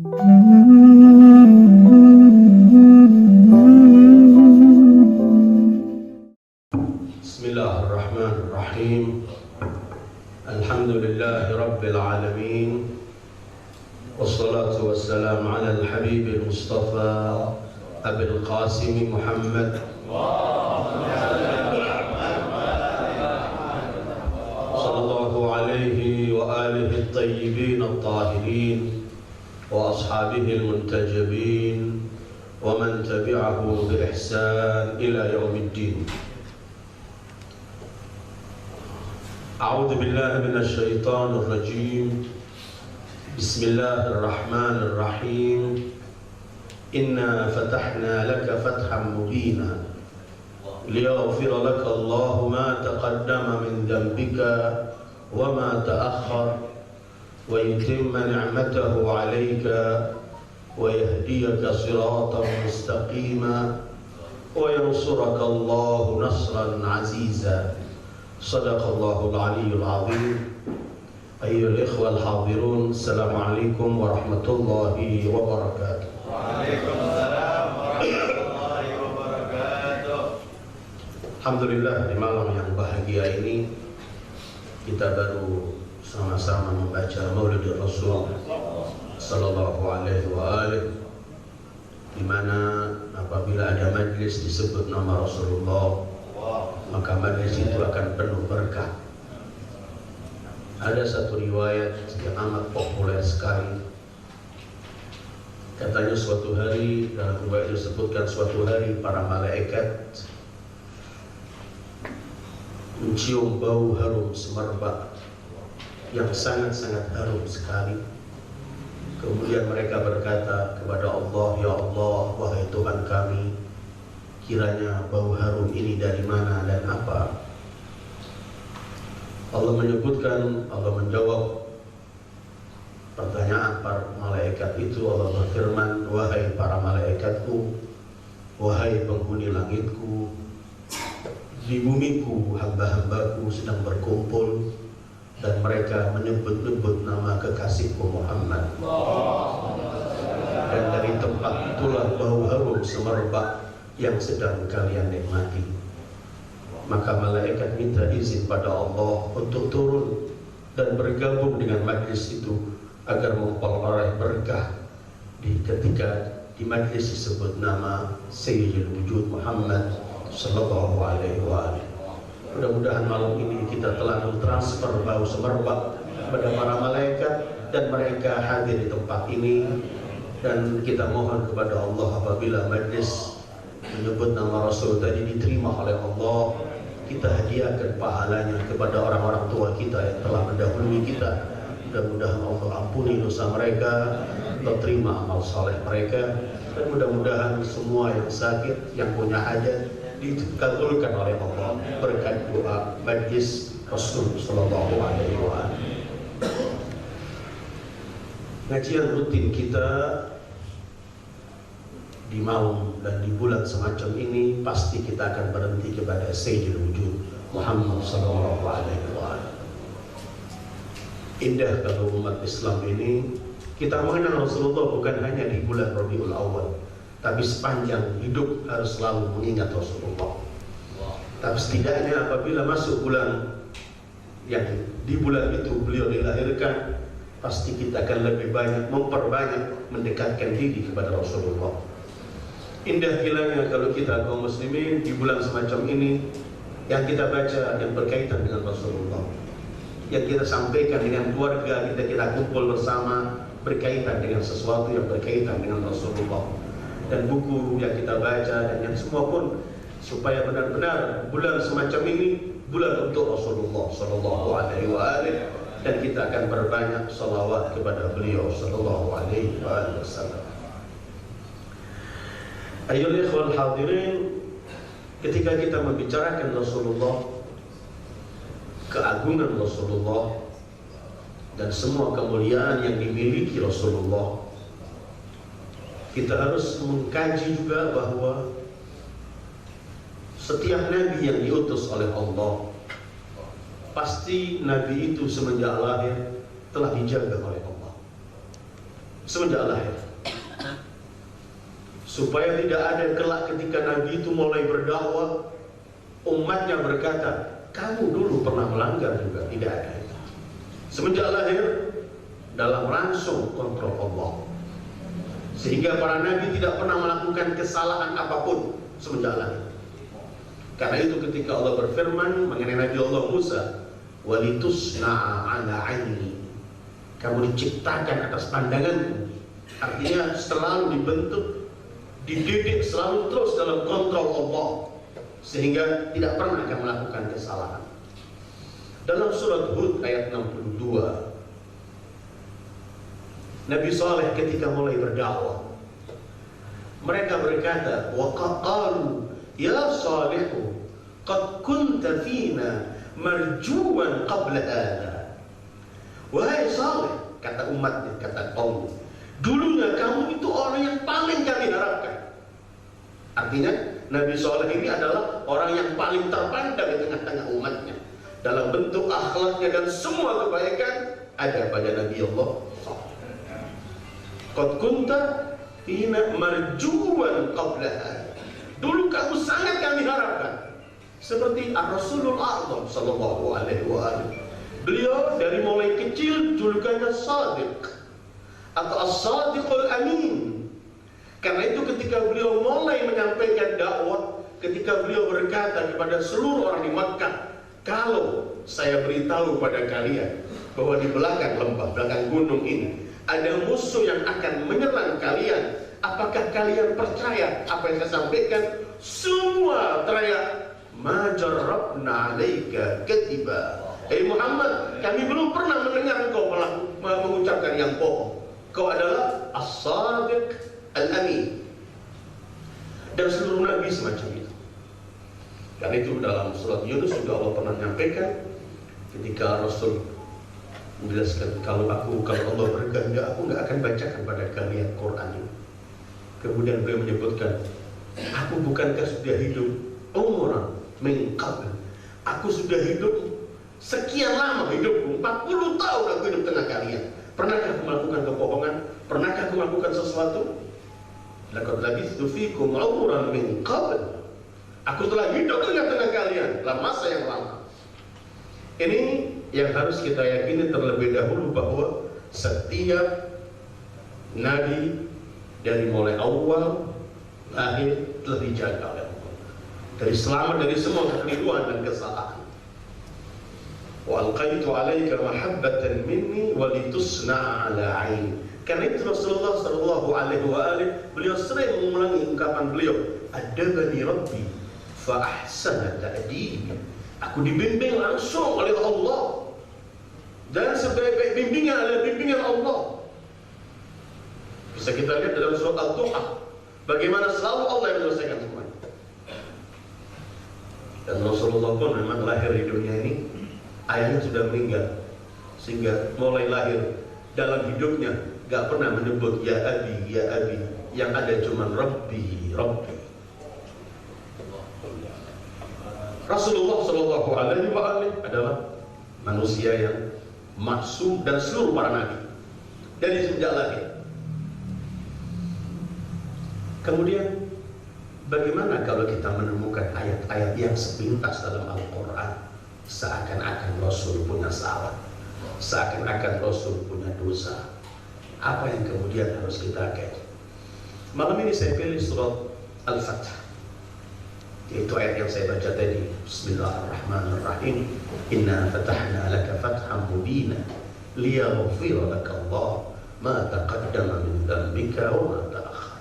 Bismillahirrahmanirrahim. Alhamdulillahi Rabbil Alamin. Wassalatu wassalamu ala al-Habibil Mustafa Abil Qasim Muhammad sallallahu alaihi wa alihi at-tayyibin at-tahirin wa ashabihi al-muntajabin wa man tabi'ahu bi ihsan ila yaumiddin. A'udzu billahi minasy syaithanir rajim. Bismillahirrahmanirrahim. Inna fatahna laka fathan mubina liyaghfira laka Allahu ma taqaddama min dhanbika wa ma ta'akhkhar wa yutimma ni'matahu 'alayka wa yahdiyaka siratan mustaqima wa yansuraka Allahu nasran 'aziza. Sadaqallahul aliyyul azim. Ayyuhal ikhwal hadirun, assalamualaikum warahmatullahi wabarakatuh. Waalaikumsalam warahmatullahi wabarakatuh. Alhamdulillah, di malam yang bahagia ini kita baru sama-sama membaca Maulid Rasul sallallahu alaihi wa alihi, di mana apabila ada majlis disebut nama Rasulullah, maka majlis itu akan penuh berkah. Ada satu riwayat yang amat populer sekali. Katanya suatu hari, dalam riwayat disebutkan suatu hari para malaikat mencium bau harum semerbak yang sangat-sangat harum sekali. Kemudian mereka berkata kepada Allah, "Ya Allah, wahai Tuhan kami, kiranya bau harum ini dari mana dan apa?" Allah menyebutkan, Allah menjawab pertanyaan para malaikat itu. Allah berfirman, "Wahai para malaikatku, wahai penghuni langitku, di bumiku hamba-hambaku sedang berkumpul dan mereka menyebut-nyebut nama kekasihku Muhammad. Dan dari tempat itulah bau harum semerbak yang sedang kalian nikmati." Maka malaikat minta izin pada Allah untuk turun dan bergabung dengan majlis itu agar memperoleh berkah ketika di majlis disebut nama Sayyidul Wujud Muhammad sallallahu alaihi wa alihi. Mudah-mudahan malam ini kita telah mentransfer bau semerbak kepada para malaikat dan mereka hadir di tempat ini, dan kita mohon kepada Allah apabila majlis menyebut nama Rasul tadi diterima oleh Allah, kita hadiahkan pahalanya kepada orang-orang tua kita yang telah mendahului kita. Mudah-mudahan Allah ampuni dosa mereka, Allah terima amal saleh mereka, dan mudah-mudahan semua yang sakit, yang punya hajat dikabulkan oleh Allah berkat doa majlis Rasul sallallahu alaihi wasallam. Ngajian rutin kita di malam dan di bulan semacam ini pasti kita akan berhenti kepada Sayyidul Wujud Muhammad sallallahu alaihi wasallam. Indah kalau umat Islam ini kita mengenal Rasulullah bukan hanya di bulan Rabiul Awal, tapi sepanjang hidup harus selalu mengingat Rasulullah. Tapi setidaknya apabila masuk bulan yang di bulan itu beliau dilahirkan, pasti kita akan lebih banyak memperbanyak mendekatkan diri kepada Rasulullah. Indah gilanya kalau kita kaum muslimin di bulan semacam ini yang kita baca yang berkaitan dengan Rasulullah, yang kita sampaikan dengan keluarga kita kumpul bersama berkaitan dengan sesuatu yang berkaitan dengan Rasulullah, dan buku yang kita baca dan yang semua pun supaya benar-benar bulan semacam ini bulan untuk Rasulullah sallallahu alaihi wasallam, dan kita akan berbanyak salawat kepada beliau sallallahu alaihi wasallam. Ayyuhal ikhwal hadirin, ketika kita membicarakan Rasulullah, keagungan Rasulullah dan semua kemuliaan yang dimiliki Rasulullah, kita harus mengkaji juga bahwa setiap nabi yang diutus oleh Allah, pasti nabi itu semenjak lahir telah dijaga oleh Allah. semenjak lahir. Supaya tidak ada kelak ketika Nabi itu mulai berdakwah, umatnya berkata, kamu dulu pernah melanggar juga. Tidak ada itu. Semenjak lahir, dalam langsung kontrol Allah. Sehingga para Nabi tidak pernah melakukan kesalahan apapun semenjak lahir. Karena itu ketika Allah berfirman mengenai Nabi Allah Musa, walitusna'a ala aini, kamu diciptakan atas pandanganku. Artinya selalu dibentuk, dididik, selalu terus dalam kontrol Allah, sehingga tidak pernah akan melakukan kesalahan. Dalam surat Hud ayat 62, Nabi Saleh ketika mulai berdakwah, mereka berkata, wa qalu ya Salihu qad kunta fina marjuwan qabla hadha. Wahai Saleh, kata umatnya, kata kaum, dulunya kamu itu orang yang paling kami harapkan. Artinya Nabi Saleh ini adalah orang yang paling terpandang di tengah-tengah umatnya. Dalam bentuk akhlaknya dan semua kebaikan ada pada Nabi Allah Saleh. Qad kunta fina marjuwan qabla hadha. Dulu kamu sangat kami harapkan. Seperti Rasulul A'zam sallallahu alaihi wasallam. Beliau dari mulai kecil julukannya Shadiq atau As-Sadiqul Amin. Karena itu ketika beliau mulai menyampaikan dakwah, ketika beliau berkata kepada seluruh orang di Makkah, kalau saya beritahu pada kalian bahwa di belakang lembah, belakang gunung ini ada musuh yang akan menyerang kalian, apakah kalian percaya apa yang saya sampaikan? Semua teriak, ma jarrabna 'alaika kadiba. Muhammad, kami belum pernah mendengar engkau mengucapkan yang bohong. Kau adalah As-Sadiq Al-Amin. Dan seluruh Nabi semacam itu. Karena itu dalam surat Yunus juga Allah pernah menyampaikan ketika Rasul menjelaskan, kalau Allah berkehendak, aku nggak akan bacakan pada kalian Quran ini. Kemudian beliau menyebutkan, aku bukankah sudah hidup umuran min qabl. Aku sudah hidup sekian lama hidupku, 40 tahun aku hidup tengah kalian. Pernahkah aku melakukan kebohongan? Pernahkah aku melakukan sesuatu? Laqad labithtu fikum umuran min qabl. Aku telah hidup tengah-tengah kalian dalam masa yang lama. Ini yang harus kita yakini terlebih dahulu, bahwa setiap Nabi dari mulai awal lahir telah dijaga oleh Allah, dari selamat dari semua kekeliruan dan kesalahan. Wa alqaitu 'alaika mahabbatan minni wa litusna'a 'ala 'aini. Karena itu Rasulullah sallallahu alaihi wasallam beliau sering mengulangi ungkapan beliau, adabani rabbi fa ahsana ta'dibi. Aku dibimbing langsung oleh Allah, dan sebaik-baik bimbingan adalah bimbingan Allah. Bisa kita lihat dalam surat Al-Duha, bagaimana selalu Allah yang menyelesaikan semuanya. Dan Rasulullah pun memang lahir di dunia ini, ayahnya sudah meninggal, sehingga mulai lahir dalam hidupnya gak pernah menyebut ya abi, ya abi. Yang ada cuma Rabbi, Rabbi. Rasulullah sallallahu alaihi wasallam adalah manusia yang maksum, dan seluruh para nabi dari sejak lahir. Kemudian bagaimana kalau kita menemukan ayat-ayat yang sepintas dalam Al-Quran, seakan-akan Rasul punya salah, seakan-akan Rasul punya dosa? Apa yang kemudian harus kita kaji? Malam ini saya pilih surat Al-Fath, yaitu ayat yang saya baca tadi. Bismillahirrahmanirrahim. Inna fatahna laka fatham mubina liyaghfira laka Allah ma taqaddama min dhanbika wa ma ta'akhkhar.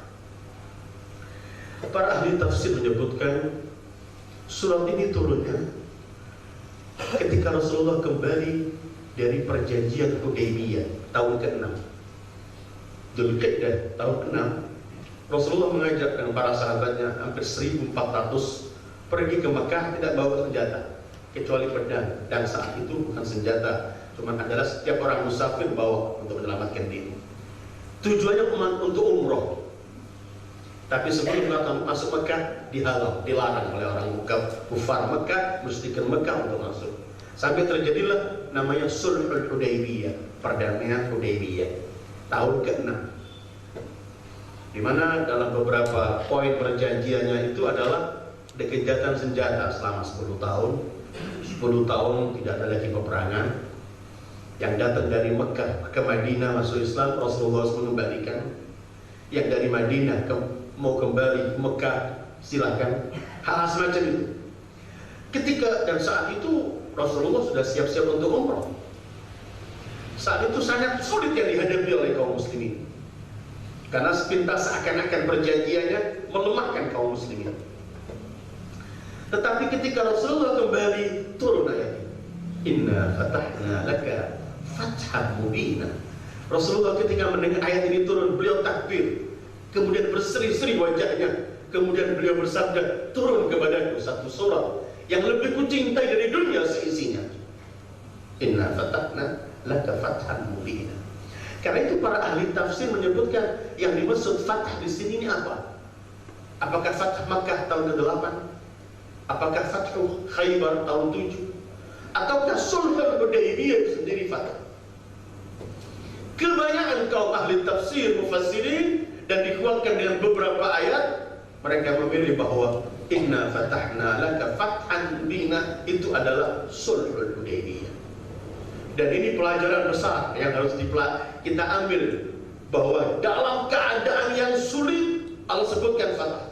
Para ahli tafsir menyebutkan surat ini turunnya ketika Rasulullah kembali dari perjanjian Hudaybiyah tahun ke-6, Dzulqa'dah tahun ke-6. Rasulullah mengajakkan para sahabatnya hampir 1.400 pergi ke Mekah tidak bawa senjata kecuali pedang, dan saat itu bukan senjata, cuma adalah setiap orang musafir bawa untuk menyelamatkan diri. Tujuannya untuk umroh. Tapi sebelum masuk Mekah dilarang oleh orang kufar Mekah, musyrikin Mekah untuk masuk. Sampai terjadilah namanya Sulhul Hudaybiyah, perdamaian Hudaybiyah tahun ke-6. di mana dalam beberapa poin perjanjiannya itu adalah dekejatan senjata selama 10 tahun. 10 tahun tidak ada lagi peperangan. Yang datang dari Mekah ke Madinah masuk Islam, Rasulullah harus mengembalikan. Yang dari Madinah mau kembali ke Mekah, silakan. Hal semacam itu. Ketika dan saat itu Rasulullah sudah siap-siap untuk umrah. Saat itu sangat sulit yang dihadapi oleh kaum muslimin, karena sepintas seakan-akan perjanjiannya melemahkan kaum muslimin. Tetapi ketika Rasulullah kembali, turun ayat ini, Inna fatahna laka fatham mubina. Rasulullah ketika mendengar ayat ini turun, beliau takbir, kemudian berseri-seri wajahnya, kemudian beliau bersabda, turun kepadaku satu surat yang lebih kucintai dari dunia seisinya. Inna fatahna laka fatham mubina. Karena itu para ahli tafsir menyebutkan yang dimaksud fathah di sini ini apa? Apakah fathah Makkah tahun ke-8? Apakah fathu Khaybar tahun 7? Ataukah sulhul Hudaybiyah sendiri fathah? Kebanyakan kaum ahli tafsir mufassirin dan dikuatkan dengan beberapa ayat, mereka memilih bahwa inna fatahna laka fathan mubina itu adalah sulhul Hudaybiyah. Dan ini pelajaran besar yang harus kita ambil, bahwa dalam keadaan yang sulit Allah sebutkan fathah.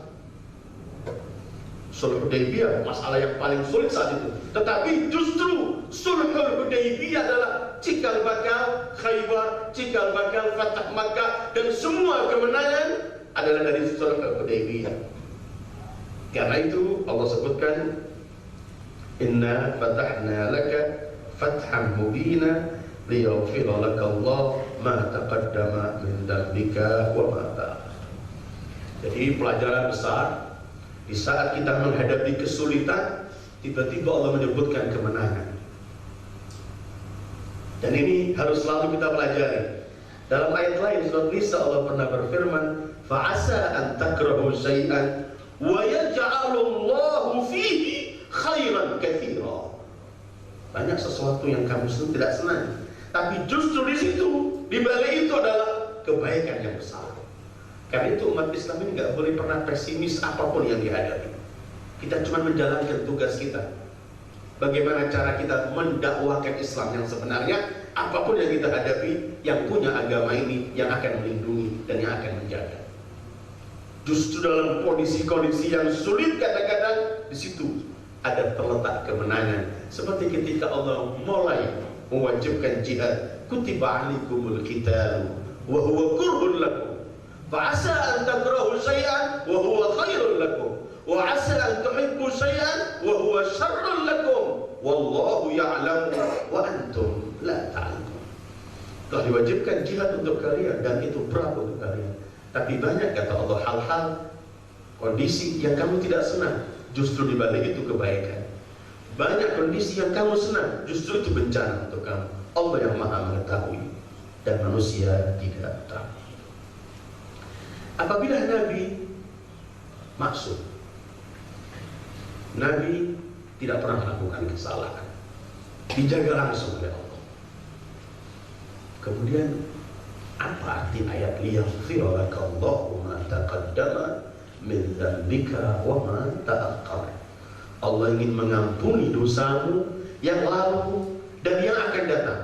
Sulh Hudaybiyah masalah yang paling sulit saat itu, tetapi justru Sulh Hudaybiyah adalah cikal bakal Khaybar, cikal bakal Fatah Makkah, dan semua kemenangan adalah dari Sulh Hudaybiyah. Karena itu Allah sebutkan inna fatahna laka fatham mubina liyaghfira laka Allah ma taqaddama min dhanbika wa ma ta'akhkhara. Jadi pelajaran besar. Di saat kita menghadapi kesulitan, tiba-tiba Allah menyebutkan kemenangan. Dan ini harus selalu kita pelajari. Dalam ayat lain surat Nisa Allah pernah berfirman, "Fa'asa an takrahu syai'an wa yaj'alullahu fihi khairan katsira." Banyak sesuatu yang kamu tidak senang, tapi justru di situ, di balik itu adalah kebaikan yang besar. Karena itu umat Islam ini nggak boleh pernah pesimis apapun yang dihadapi. Kita cuma menjalankan tugas kita. Bagaimana cara kita mendakwahkan Islam yang sebenarnya, apapun yang kita hadapi, yang punya agama ini yang akan melindungi dan yang akan menjaga. Justru dalam kondisi-kondisi yang sulit kadang-kadang, di situ ada terletak kemenangan. Seperti ketika Allah mulai mewajibkan jihad, kutiba alaikumul qitalu wa huwa kurhun lakum. Fa'asa an takrahu syai'an wa huwa khairun lakum wa 'asa an tuhibbu syai'an wa huwa syarrun lakum wallahu ya'lamu wa antum la ta'lamun. Telah diwajibkan jihad untuk kalian dan itu berat untuk kalian. Tapi banyak kata Allah hal-hal kondisi yang kamu tidak senang, justru di balik itu kebaikan. Banyak kondisi yang kamu senang, justru itu bencana untuk kamu. Allah yang Maha mengetahui dan manusia tidak tahu. Apabila Nabi maksud, Nabi tidak pernah melakukan kesalahan, dijaga langsung oleh Allah. Kemudian apa arti ayat liyaghfira laka Allahu ma taqaddama min dzambika wa ma ta'akhkhara? Allah ingin mengampuni dosamu yang lalu dan yang akan datang.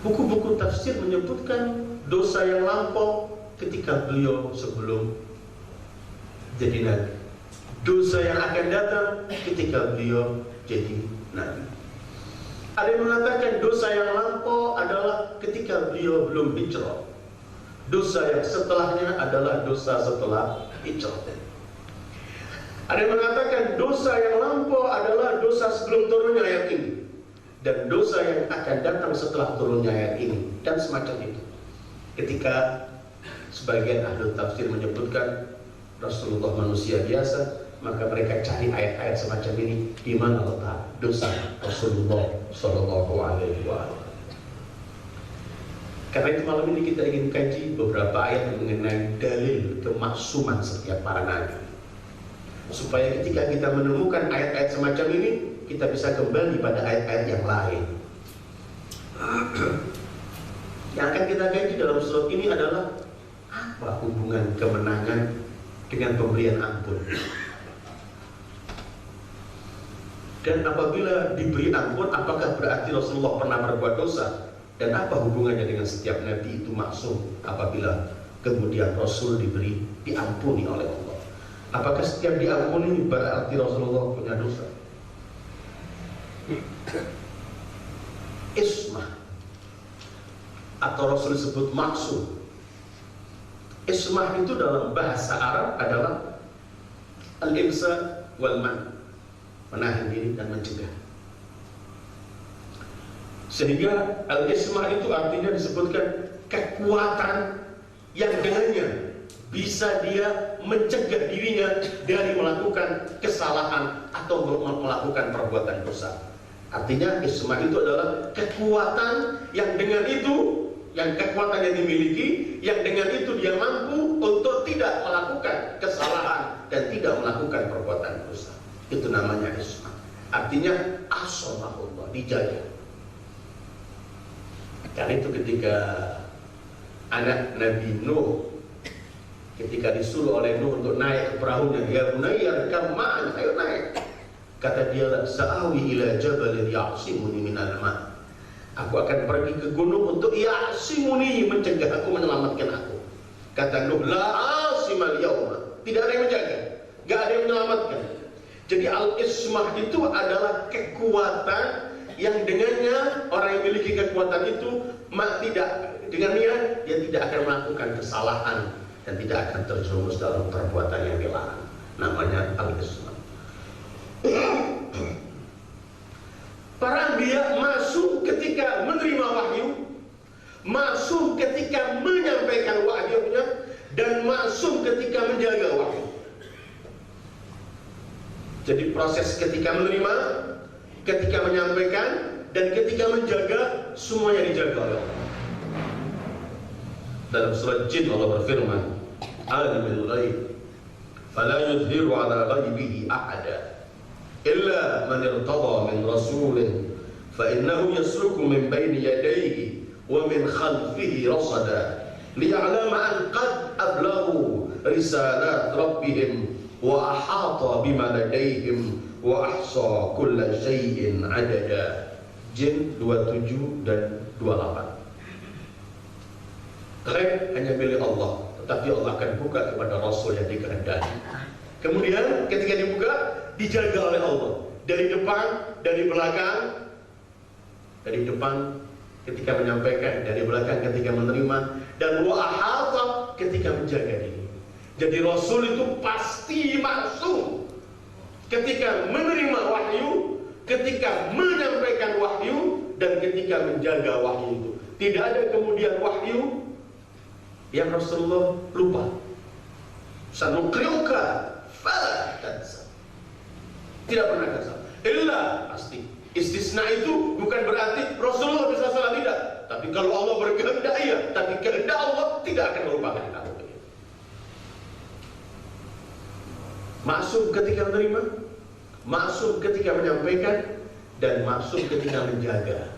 Buku-buku tafsir menyebutkan dosa yang lampau ketika beliau sebelum jadi nabi, dosa yang akan datang ketika beliau jadi nabi. Ada yang mengatakan dosa yang lampau adalah ketika beliau belum hijrah. Dosa yang setelahnya adalah dosa setelah hijrah. Ada yang mengatakan dosa yang lampau adalah dosa sebelum turunnya ayat ini, dan dosa yang akan datang setelah turunnya ayat ini, dan semacam itu. Ketika sebagian ahli tafsir menyebutkan Rasulullah manusia biasa, maka mereka cari ayat-ayat semacam ini di mana letak dosa Rasulullah Shallallahu Alaihi Wasallam. Karena itu malam ini kita ingin kaji beberapa ayat mengenai dalil kemaksuman setiap para nabi, supaya ketika kita menemukan ayat-ayat semacam ini, kita bisa kembali pada ayat-ayat yang lain. Yang akan kita kaji dalam surat ini adalah apa hubungan kemenangan dengan pemberian ampun. Dan apabila diberi ampun, apakah berarti Rasulullah pernah berbuat dosa? Dan apa hubungannya dengan setiap nabi itu maksum apabila kemudian Rasul diampuni oleh Allah? Apakah setiap diampuni berarti Rasulullah punya dosa? Ismah atau Rasul disebut maksum. Ismah itu dalam bahasa Arab adalah al-imsa wal man, menahan diri dan mencegah. Sehingga al-ismah itu artinya disebutkan kekuatan yang dengannya bisa dia mencegah dirinya dari melakukan kesalahan atau melakukan perbuatan dosa. Artinya ismah itu adalah kekuatan yang dengan itu, yang kekuatan yang dimiliki, yang dengan itu dia mampu untuk tidak melakukan kesalahan dan tidak melakukan perbuatan dosa. Itu namanya ismah. Artinya asamahullah, dijaga. Karena itu ketika anak Nabi Nuh, ketika disuruh oleh Nuh untuk naik ke perahunya, ya bunayya rkab ma'ana, ayo naik. Kata dia, sa'awi ila jabalin ya'simuni minal ma'. Aku akan pergi ke gunung untuk ya'simuni, mencegah aku, menyelamatkan aku. Kata Nuh, la asimal yawma, tidak ada yang menjaga, gak ada yang menyelamatkan. Jadi al-ismah itu adalah kekuatan yang dengannya orang yang memiliki kekuatan itu dengannya dia tidak akan melakukan kesalahan dan tidak akan terjerumus dalam perbuatan yang dilarang. Namanya al-ismah. Para anbiya masuk ketika menerima wahyu, masuk ketika menyampaikan wahyunya, dan masuk ketika menjaga wahyu. Jadi proses ketika menerima, ketika menyampaikan, dan ketika menjaga, semuanya dijaga oleh Allah. Dalam surat Jin Allah berfirman, alimul ghaib fala yudhiru ala ghaibihi ahada illa man irtada min rasulin fa innahu yasluku min bayni yadayhi wa min khalfihi rasada liya'lama an qad ablaghu risalat rabbihim wa ahata bima ladayhim wa ahsa kulla syai'in adada. Jin 27 dan 28. Ghaib hanya milik Allah, tetapi Allah akan buka kepada Rasul yang dikehendaki. Kemudian ketika dibuka, dijaga oleh Allah dari depan, dari belakang. Dari depan ketika menyampaikan, dari belakang ketika menerima, dan wa ahata ketika menjaga diri. Jadi Rasul itu pasti maksum ketika menerima wahyu, ketika menyampaikan wahyu, dan ketika menjaga wahyu itu. Tidak ada kemudian wahyu yang Rasulullah lupa. Sanuqri'uka fala tansa. Tidak pernah tansa. Illa pasti. Istisna itu bukan berarti Rasulullah bisa salah, tidak. Tapi kalau Allah berkehendak iya, tapi kehendak Allah tidak akan melupakan kamu. Masuk ketika menerima, masuk ketika menyampaikan, dan masuk ketika menjaga.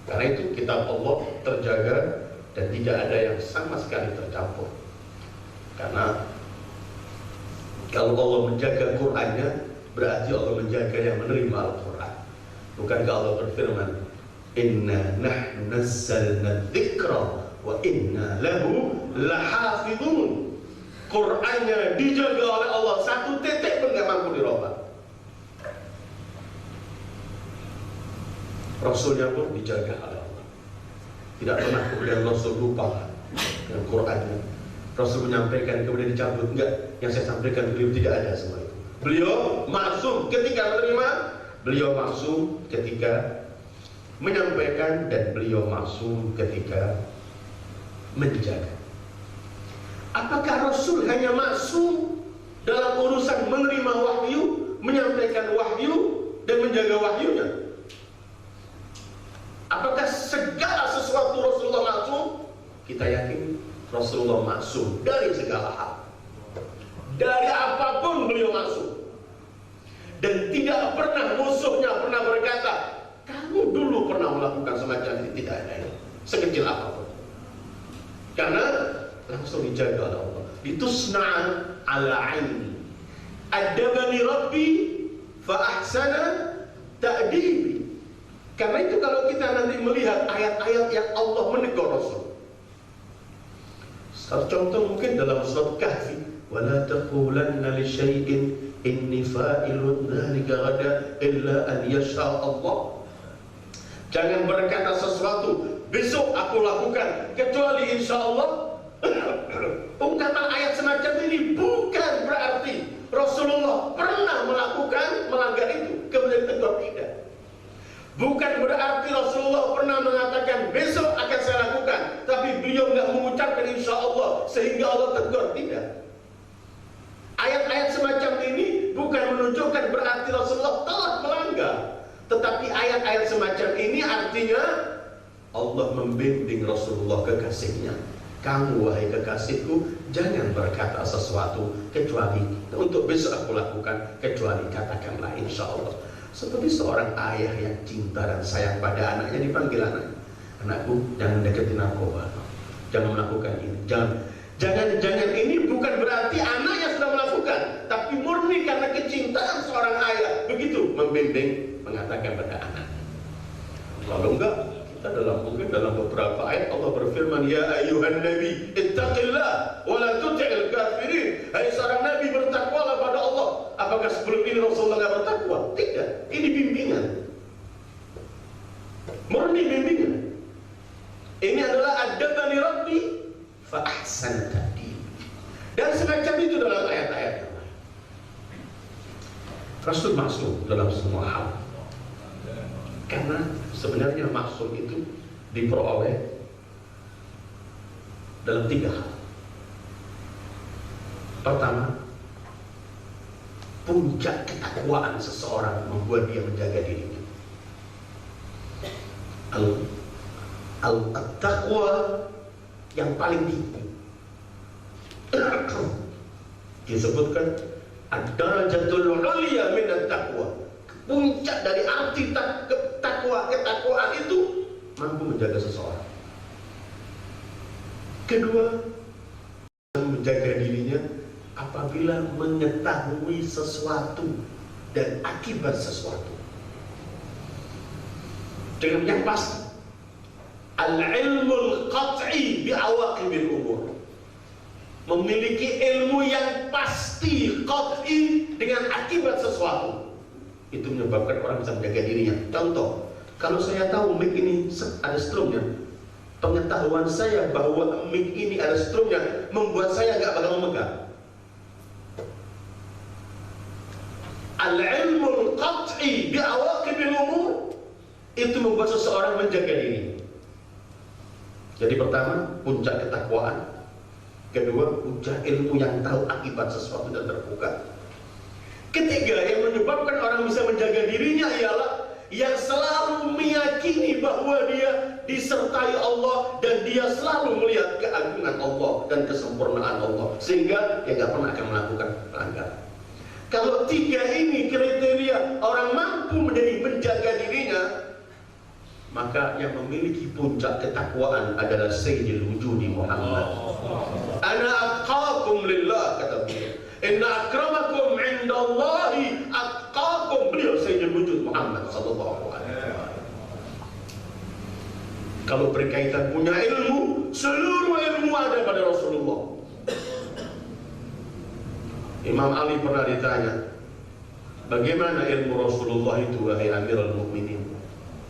Karena itu kitab Allah terjaga dan tidak ada yang sama sekali tercampur. Karena kalau Allah menjaga Qur'annya, berarti Allah menjaga yang menerima Al-Quran. Bukankah Allah berfirman, inna nahnu nazzalna dzikra wa inna lahu lahafidhun. Qur'annya dijaga oleh Allah, satu titik pun gak mampu dirubah. Rasulnya pun dijaga oleh Allah. Tidak pernah kemudian Rasul lupa dengan Qur'annya. Rasul menyampaikan kemudian dicabut, enggak. Yang saya sampaikan beliau tidak ada semua itu. Beliau maksum ketika menerima, beliau maksum ketika menyampaikan, dan beliau maksum ketika menjaga. Apakah Rasul hanya maksum dalam urusan menerima wahyu, menyampaikan wahyu, dan menjaga wahyunya? Apakah segala sesuatu Rasulullah maksum? Kita yakin Rasulullah maksum dari segala hal. Dari apapun beliau maksum. Dan tidak pernah musuhnya pernah berkata, kamu dulu pernah melakukan semacam ini. Tidak ada ini. Sekecil apapun. langsung dijaga oleh Allah. Litusna'a ala aini. Adabani Rabbi fa ahsana ta'dibi. Karena itu kalau kita nanti melihat ayat-ayat yang Allah menegur Rasul. Salah contoh mungkin dalam surat Kahfi, wala taqulanna li syai'in inni fa'ilun dzalika ghadan illa an yasha Allah. Jangan berkata sesuatu besok aku lakukan kecuali insya Allah. Ungkapan ayat semacam ini bukan berarti Rasulullah pernah melanggar itu kemudian tegur, tidak. Bukan berarti Rasulullah pernah mengatakan besok akan saya lakukan, tapi beliau nggak mengucapkan insya Allah sehingga Allah tegur, tidak. Ayat-ayat semacam ini bukan menunjukkan berarti Rasulullah telah melanggar, tetapi ayat-ayat semacam ini artinya Allah membimbing Rasulullah kekasihnya. Kamu wahai kekasihku, jangan berkata sesuatu kecuali untuk besok aku lakukan, kecuali katakanlah insya Allah. Seperti seorang ayah yang cinta dan sayang pada anaknya dipanggil anaknya, anakku jangan deketin narkoba, jangan melakukan ini, jangan ini bukan berarti anaknya sudah melakukan, tapi murni karena kecintaan seorang ayah begitu membimbing, mengatakan pada anak. Kalau enggak, kita mungkin dalam beberapa ayat Allah berfirman, ya ayyuhan nabi ittaqillah wa la tuti'il kafirin. Hai seorang nabi, bertakwalah pada Allah. Apakah sebelum ini Rasulullah tidak bertakwa? Tidak. Ini bimbingan, murni bimbingan. Ini adalah adabani Rabbi fa ahsana ta'dib. Dan semacam itu dalam ayat-ayat yang lain. Rasul masuk dalam semua hal. Karena sebenarnya maksud itu diperoleh dalam 3 hal. Pertama, puncak ketakwaan seseorang membuat dia menjaga dirinya. Al-taqwa yang paling tinggi disebutkan ad-darajatul 'ulya min at-taqwa. Puncak dari arti ketakwaan itu mampu menjaga seseorang. Kedua, menjaga dirinya apabila mengetahui sesuatu dan akibat sesuatu dengan yang pasti. Al-ilmul qat'i bi'awaqibil umur. Memiliki ilmu yang pasti, qat'i, dengan akibat sesuatu. Itu menyebabkan orang bisa menjaga dirinya. Contoh, kalau saya tahu mic ini ada strumnya, pengetahuan saya bahwa mic ini ada strumnya membuat saya nggak bakal memegang. Al-ilmul qat'i bi'awaqibil umur itu membuat seseorang menjaga diri. Jadi pertama, puncak ketakwaan. Kedua, puncak ilmu yang tahu akibat sesuatu dan terbuka. Ketiga, yang menyebabkan orang bisa menjaga dirinya ialah yang selalu meyakini bahwa dia disertai Allah dan dia selalu melihat keagungan Allah dan kesempurnaan Allah, sehingga dia nggak pernah akan melakukan pelanggaran. Kalau 3 ini kriteria orang mampu menjaga dirinya, maka yang memiliki puncak ketakwaan adalah Sayyidul Wujudi Muhammad. Ana atqakum lillah, kata beliau. Inna akramakum indallahi atqakum. Beliau Sayyidul Wujud Muhammad sallallahu alaihi wasallam. Kalau berkaitan punya ilmu, seluruh ilmu ada pada Rasulullah. Imam Ali pernah ditanya, bagaimana ilmu Rasulullah itu wahai Amirul Mukminin?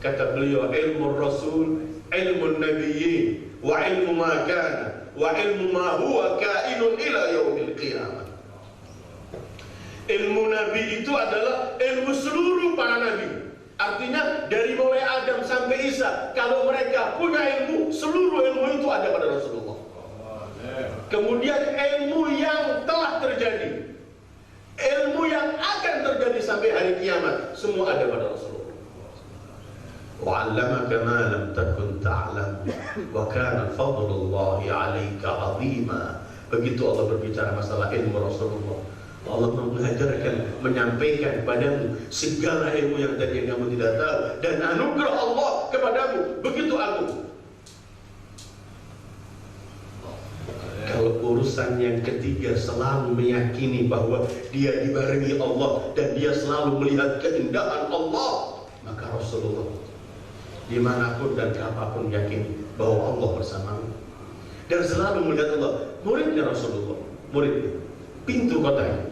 Kata beliau, ilmu Rasul, ilmu Nabiyyin, wa ilmu ma kana, wa ilmu ma huwa kainun ila yaumil qiyamah. Ilmu Nabi itu adalah ilmu seluruh para Nabi. Artinya dari mulai Adam sampai Isa, kalau mereka punya ilmu, seluruh ilmu itu ada pada Rasulullah. Kemudian ilmu yang telah terjadi, ilmu yang akan terjadi sampai hari kiamat, semua ada pada Rasulullah. وَعَلَّمَكَ مَا لَمْ تَكُنْ تَعْلَمُ وَكَانَ فَضْلُ اللَّهِ عَلَيْكَ عَظِيمًا. Begitu Allah berbicara masalah ilmu Rasulullah, Allah mengajarkan, menyampaikan kepadamu segala ilmu yang tadi yang kamu tidak tahu, dan anugerah Allah kepadamu begitu agung. Kalau urusan yang ketiga selalu meyakini bahwa dia dibarengi Allah dan dia selalu melihat keindahan Allah, maka Rasulullah dimanapun dan kapanpun yakin bahwa Allah bersamamu dan selalu melihat Allah. Muridnya Rasulullah, muridnya, pintu kotanya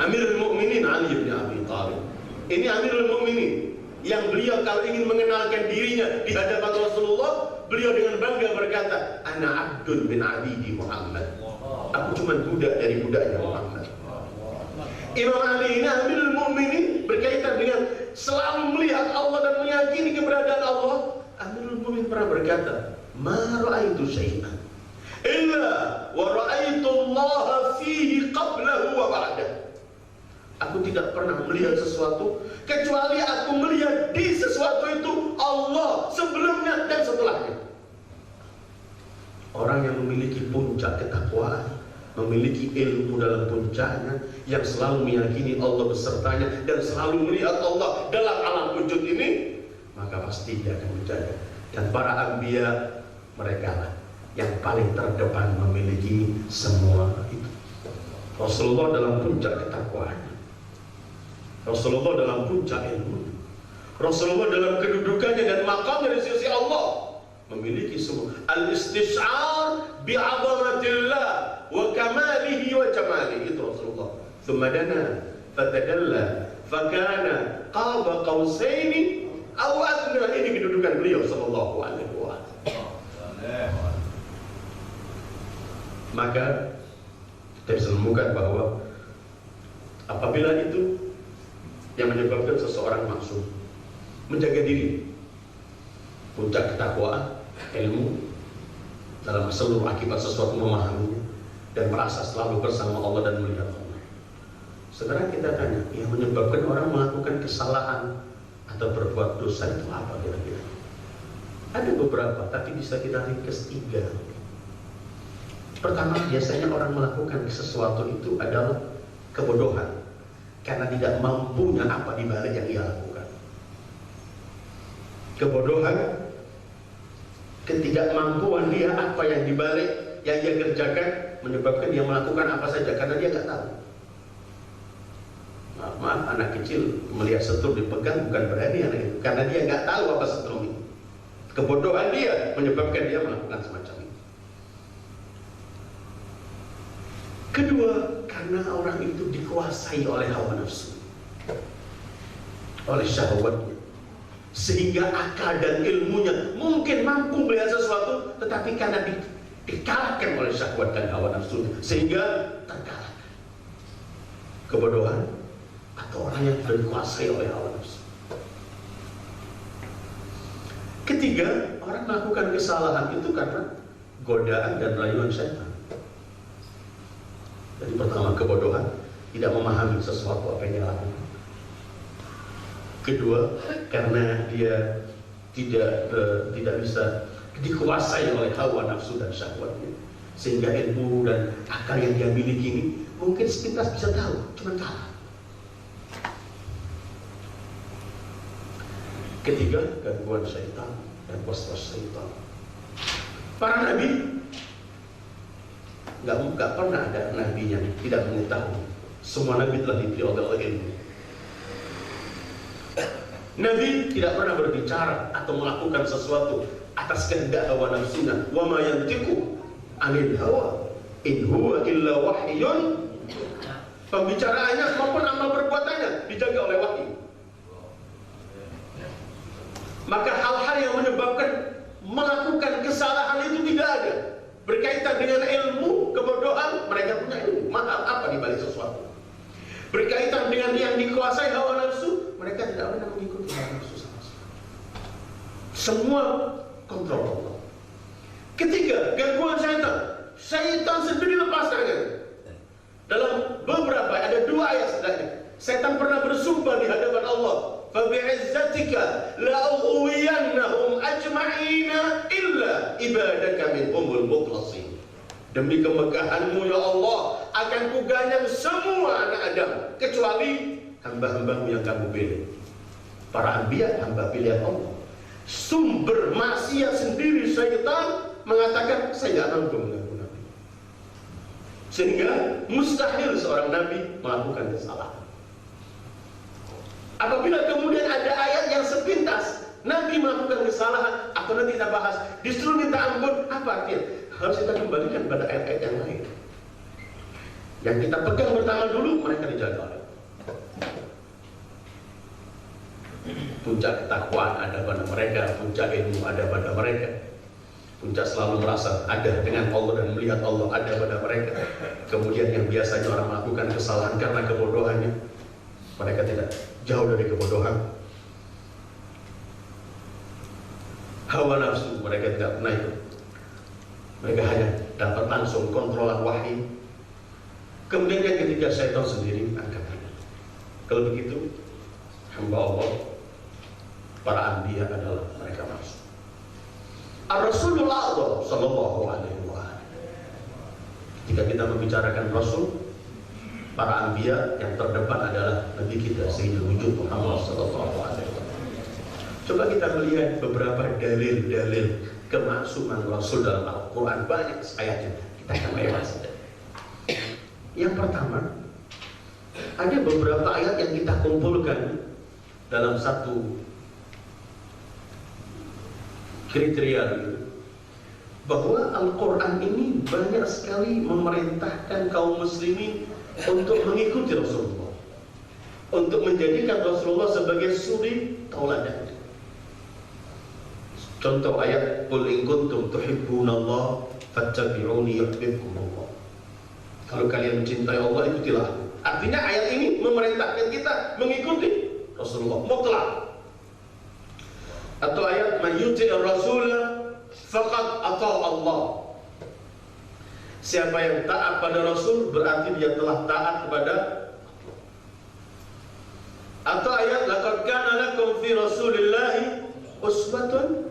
Amirul Mukminin Ali bin Abi Thalib. Ini Amirul Mukminin yang beliau kalau ingin mengenalkan dirinya di hadapan Rasulullah, beliau dengan bangga berkata, "Ana abdun bin abidi Muhammad." Aku cuma budak dari budaknya Muhammad. Imam Ali ini Amirul Mukminin berkaitan dengan selalu melihat Allah dan meyakini keberadaan Allah. Amirul Mukminin pernah berkata, "Ma ra'aitu syai'an illa wa ra'aitu Allah fihi qablahu wa ba'dahu." Aku tidak pernah melihat sesuatu kecuali aku melihat di sesuatu itu Allah sebelumnya dan setelahnya. Orang yang memiliki puncak ketakwaan, memiliki ilmu dalam puncaknya, yang selalu meyakini Allah besertanya dan selalu melihat Allah dalam alam wujud ini, maka pasti dia akan menjaga. Dan para anbiya, mereka lah yang paling terdepan memiliki semua itu. Rasulullah dalam puncak ketakwaan, Rasulullah dalam puncak ilmu, Rasulullah dalam kedudukannya dan makamnya di sisi Allah memiliki semua al-istish'ar bi'azamatillah wa kamalihi wa jamalihi. Itu Rasulullah. Thumma dana fatadalla fakana qaba qausaini aw adna. Ini kedudukan beliau sallallahu alaihi wasallam. Maka kita bisa menemukan bahwa apabila itu yang menyebabkan seseorang maksum menjaga diri, puncak ketakwaan, ilmu dalam seluruh akibat sesuatu, memahaminya dan merasa selalu bersama Allah dan melihat Allah. Sekarang kita tanya, yang menyebabkan orang melakukan kesalahan atau berbuat dosa itu apa kira-kira? Ada beberapa, tapi bisa kita ringkas 3. Pertama, biasanya orang melakukan sesuatu itu adalah kebodohan, karena tidak mampunya apa di balik yang ia lakukan. Kebodohan, ketidakmampuan dia apa yang dibalik yang ia kerjakan menyebabkan dia melakukan apa saja karena dia nggak tahu. Maaf, anak kecil melihat setrum dipegang bukan berani anak itu, karena dia nggak tahu apa setrum itu. Kebodohan dia menyebabkan dia melakukan semacam itu. Kedua, karena orang itu dikuasai oleh hawa nafsu, oleh syahwatnya, sehingga akal dan ilmunya mungkin mampu melihat sesuatu, tetapi karena dikalahkan oleh syahwat dan hawa nafsu, sehingga terkalahkan. Kebodohan atau orang yang dikuasai oleh hawa nafsu. Ketiga, orang melakukan kesalahan itu karena godaan dan rayuan syaitan. Jadi pertama, kebodohan, tidak memahami sesuatu apa yang dia lakukan. Kedua, karena dia tidak bisa dikuasai oleh hawa nafsu dan syahwatnya, sehingga ilmu dan akal yang dia miliki ini mungkin sepintas bisa tahu, cuma kalah. Ketiga, gangguan syaitan dan waswas syaitan. Para nabi nggak pernah ada nabi yang tidak mengetahui. Semua nabi telah diberi oleh ilmu. Nabi tidak pernah berbicara atau melakukan sesuatu atas kehendak hawa nafsunya. Wa ma yantiqu 'anil hawa in huwa illa wahyun. Pembicaraannya maupun amal perbuatannya dijaga oleh wahyu. Maka hal-hal yang menyebabkan melakukan kesalahan itu tidak ada. Berkaitan dengan ilmu, kebodohan, mereka punya ilmu. Mahal apa di balik sesuatu. Berkaitan dengan yang dikuasai hawa nafsu, mereka tidak pernah mengikuti hawa nafsu sama sekali. Semua kontrol Allah. Ketiga, gangguan syaitan. Syaitan sendiri lepas tangan. Dalam beberapa, ada 2 ayat setelahnya. Syaitan pernah bersumpah di hadapan Allah. Fabi'izzatika la'ughwiyannahum ajma'ina illa ibadaka minhumul mukhlasin. Demi kemegahanmu ya Allah, akan kuganyang semua anak Adam kecuali hamba-hambamu yang kamu pilih. Para anbiya, hamba pilihan Allah. Sumber maksiat sendiri syaitan mengatakan, saya tidak mampu mengganggu Nabi. Sehingga mustahil seorang nabi melakukan kesalahan. Apabila kemudian ada ayat yang sepintas nabi melakukan kesalahan, atau nanti kita bahas, justru minta ampun, apa artinya? Harus kita kembalikan pada ayat-ayat yang lain. Yang kita pegang pertama dulu, mereka dijaga oleh puncak ketakwaan ada pada mereka, puncak ilmu ada pada mereka, puncak selalu merasa ada dengan Allah dan melihat Allah ada pada mereka. Kemudian yang biasanya orang melakukan kesalahan karena kebodohannya, mereka tidak jauh dari kebodohan. Hawa nafsu mereka tidak pernah ikut. Mereka hanya dapat langsung kontrolan wahyu. Kemudian yang ketiga, syaitan sendiri angkat tangan. Kalau begitu, hamba Allah, para anbiya adalah mereka masuk. Ar-Rasulullah sallallahu alaihi wasallam. Jika kita membicarakan Rasul, para anbiya yang terdepan adalah Nabi kita Sayyidul Wujud Muhammad sallallahu alaihi wasallam. Coba kita melihat beberapa dalil-dalil kemaksuman Rasul dalam Al-Quran, banyak ayatnya. Kita akan lewat. Yang pertama, ada beberapa ayat yang kita kumpulkan dalam satu kriteria, bahwa Al-Quran ini banyak sekali memerintahkan kaum muslimin untuk mengikuti Rasulullah, untuk menjadikan Rasulullah sebagai suri tauladan. Contoh ayat, qul in kuntum tuhibbunallah fattabi'uni yuhibbukumullah. Kalau kalian mencintai Allah, ikutilah aku. Artinya ayat ini memerintahkan kita mengikuti Rasulullah mutlak. Atau ayat man yuti'ir rasul faqad ata Allah. Siapa yang taat pada Rasul berarti dia telah taat kepada Allah. Atau ayat laqad kana lakum fi rasulillahi uswatun.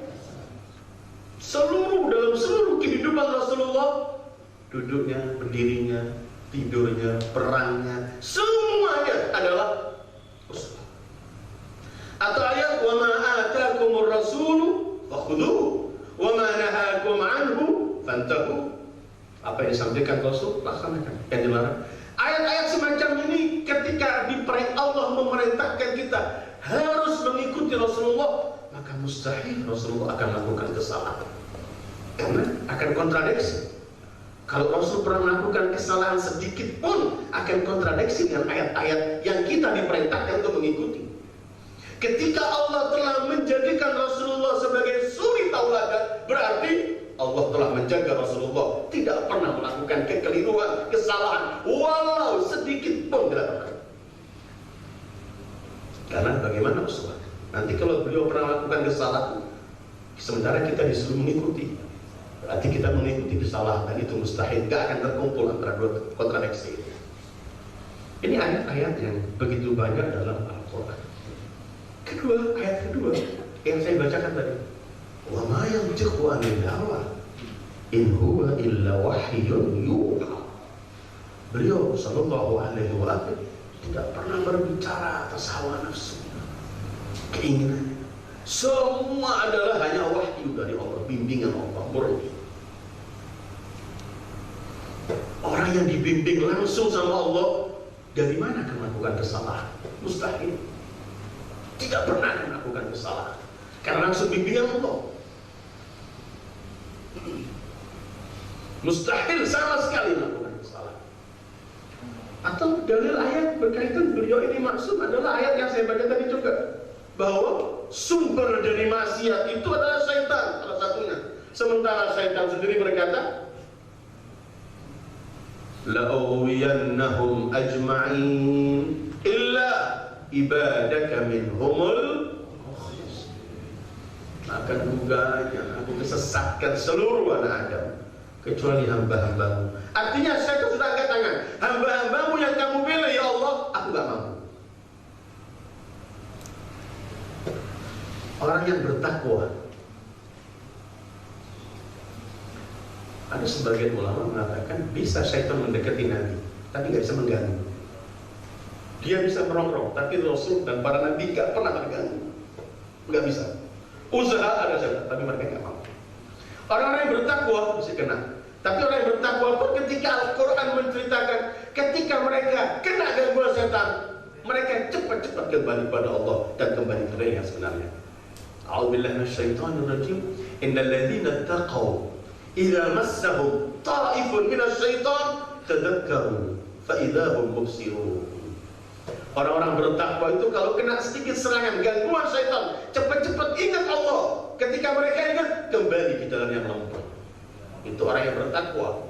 Dalam seluruh kehidupan Rasulullah, duduknya, berdirinya, tidurnya, perangnya, semuanya adalah uswah. Atau ayat wa ma atakumur rasulu fakhudhuhu wa ma nahakum anhu fantahu. Apa yang disampaikan Rasul, laksanakan. Yang dilarang. Ayat-ayat semacam ini ketika Allah memerintahkan kita harus mengikuti Rasulullah, maka mustahil Rasulullah akan melakukan kesalahan, karena akan kontradiksi. Kalau Rasul pernah melakukan kesalahan sedikit pun, akan kontradiksi dengan ayat-ayat yang kita diperintahkan untuk mengikuti. Ketika Allah telah menjadikan Rasulullah sebagai suri tauladan, berarti Allah telah menjaga Rasulullah tidak pernah melakukan kekeliruan, kesalahan, walau sedikit pun tidak pernah. Karena bagaimana Rasulullah? Nanti kalau beliau pernah melakukan kesalahan, sementara kita disuruh mengikuti, berarti kita mengikuti kesalahan, dan itu mustahil, gak akan terkumpul antara dua kontradiksi. Ini ayat-ayat yang begitu banyak dalam Al-Quran. Kedua, ayat kedua yang saya bacakan tadi, wa ma yantiqu anil hawa in huwa illa wahyun yuha. Beliau sallallahu alaihi wasallam tidak pernah berbicara atas hawa nafsu, keinginan. Semua adalah hanya wahyu dari Allah, bimbingan Allah murni. Orang yang dibimbing langsung sama Allah, dari mana akan melakukan kesalahan? Mustahil. Tidak pernah akan melakukan kesalahan, karena langsung bimbingan Allah. Mustahil sama sekali melakukan kesalahan. Atau dalil ayat berkaitan beliau ini maksum adalah ayat yang saya baca tadi juga, bahwa sumber dari maksiat itu adalah syaitan, salah satunya. Sementara syaitan sendiri berkata, la'uwiyannahum ajma'in illa ibadaka minhumul mukhlis. Akan duganya aku kesesatkan seluruh anak Adam kecuali hamba-hambamu. Artinya syaitan sudah angkat tangan, hamba-hambamu yang kamu pilih ya Allah, aku gak mau. Orang yang bertakwa, ada sebagian ulama mengatakan bisa syaitan mendekati Nabi, tapi gak bisa mengganggu. Dia bisa merongrong, tapi Rasul dan para Nabi gak pernah terganggu, gak bisa. Usaha ada syaitan, tapi mereka gak mau. Orang-orang yang bertakwa bisa kena, tapi orang yang bertakwa walaupun ketika Al-Quran menceritakan ketika mereka kena gangguan setan, mereka cepat-cepat kembali pada Allah dan kembali ke yang sebenarnya. A'udzubillahi minasyaitonirrajim. Innal ladzina taqaw idza massahum ta'ifun minasyaiton tadzakkaru fa idzahum mubsirun. Orang-orang bertakwa itu kalau kena sedikit serangan gangguan syaitan, cepat-cepat ingat Allah. Ketika mereka ingat, kembali ke jalan yang lempeng. Itu orang yang bertakwa.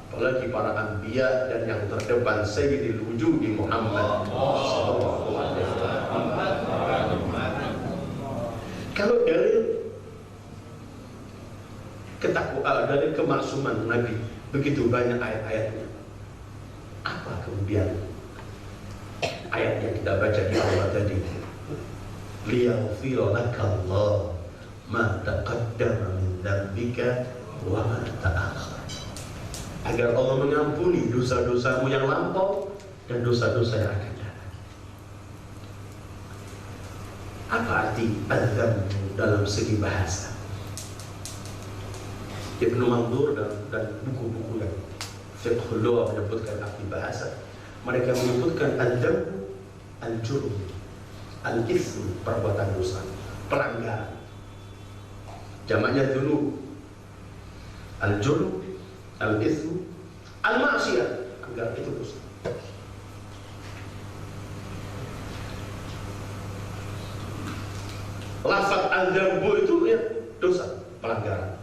Apalagi para anbiya dan yang terdepan Sayyidil Wujudi Muhammad sallallahu alaihi wasallam. Kalau dari kemaksuman Nabi begitu banyak ayat-ayatnya, apa kemudian ayat yang kita baca di awal tadi? Liyaghfira lakallahu ma taqaddama min dzambika wa ma ta'akhkhara. Agar Allah mengampuni dosa-dosamu yang lampau dan dosa-dosa yang akan datang. Apa arti adzam dalam segi bahasa? Ibnu Mandur dan buku-buku yang fiqhul lugha menyebutkan arti bahasa. Mereka menyebutkan adzam al-jurm, al-itsm, perbuatan dosa, pelanggaran. Jamaknya dzunub. Al-jurm, al-itsm, al-ma'siyah, agar itu dosa. Lafaz al-dzambu itu ya dosa, pelanggaran.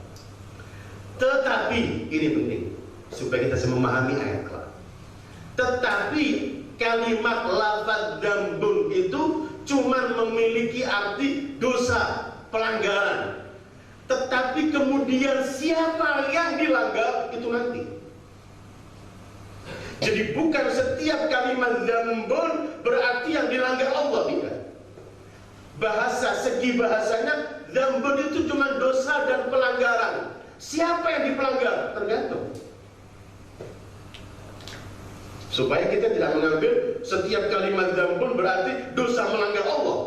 Tetapi ini penting supaya kita bisa memahami ayat kelak. Tetapi kalimat lafaz dzambun itu cuma memiliki arti dosa, pelanggaran. Tetapi kemudian siapa yang dilanggar itu nanti. Jadi bukan setiap kalimat dzambun berarti yang dilanggar Allah, tidak. Segi bahasanya dzambun itu cuma dosa dan pelanggaran. Siapa yang dipelanggar? Tergantung. Supaya kita tidak mengambil setiap kalimat dzambun berarti dosa melanggar Allah.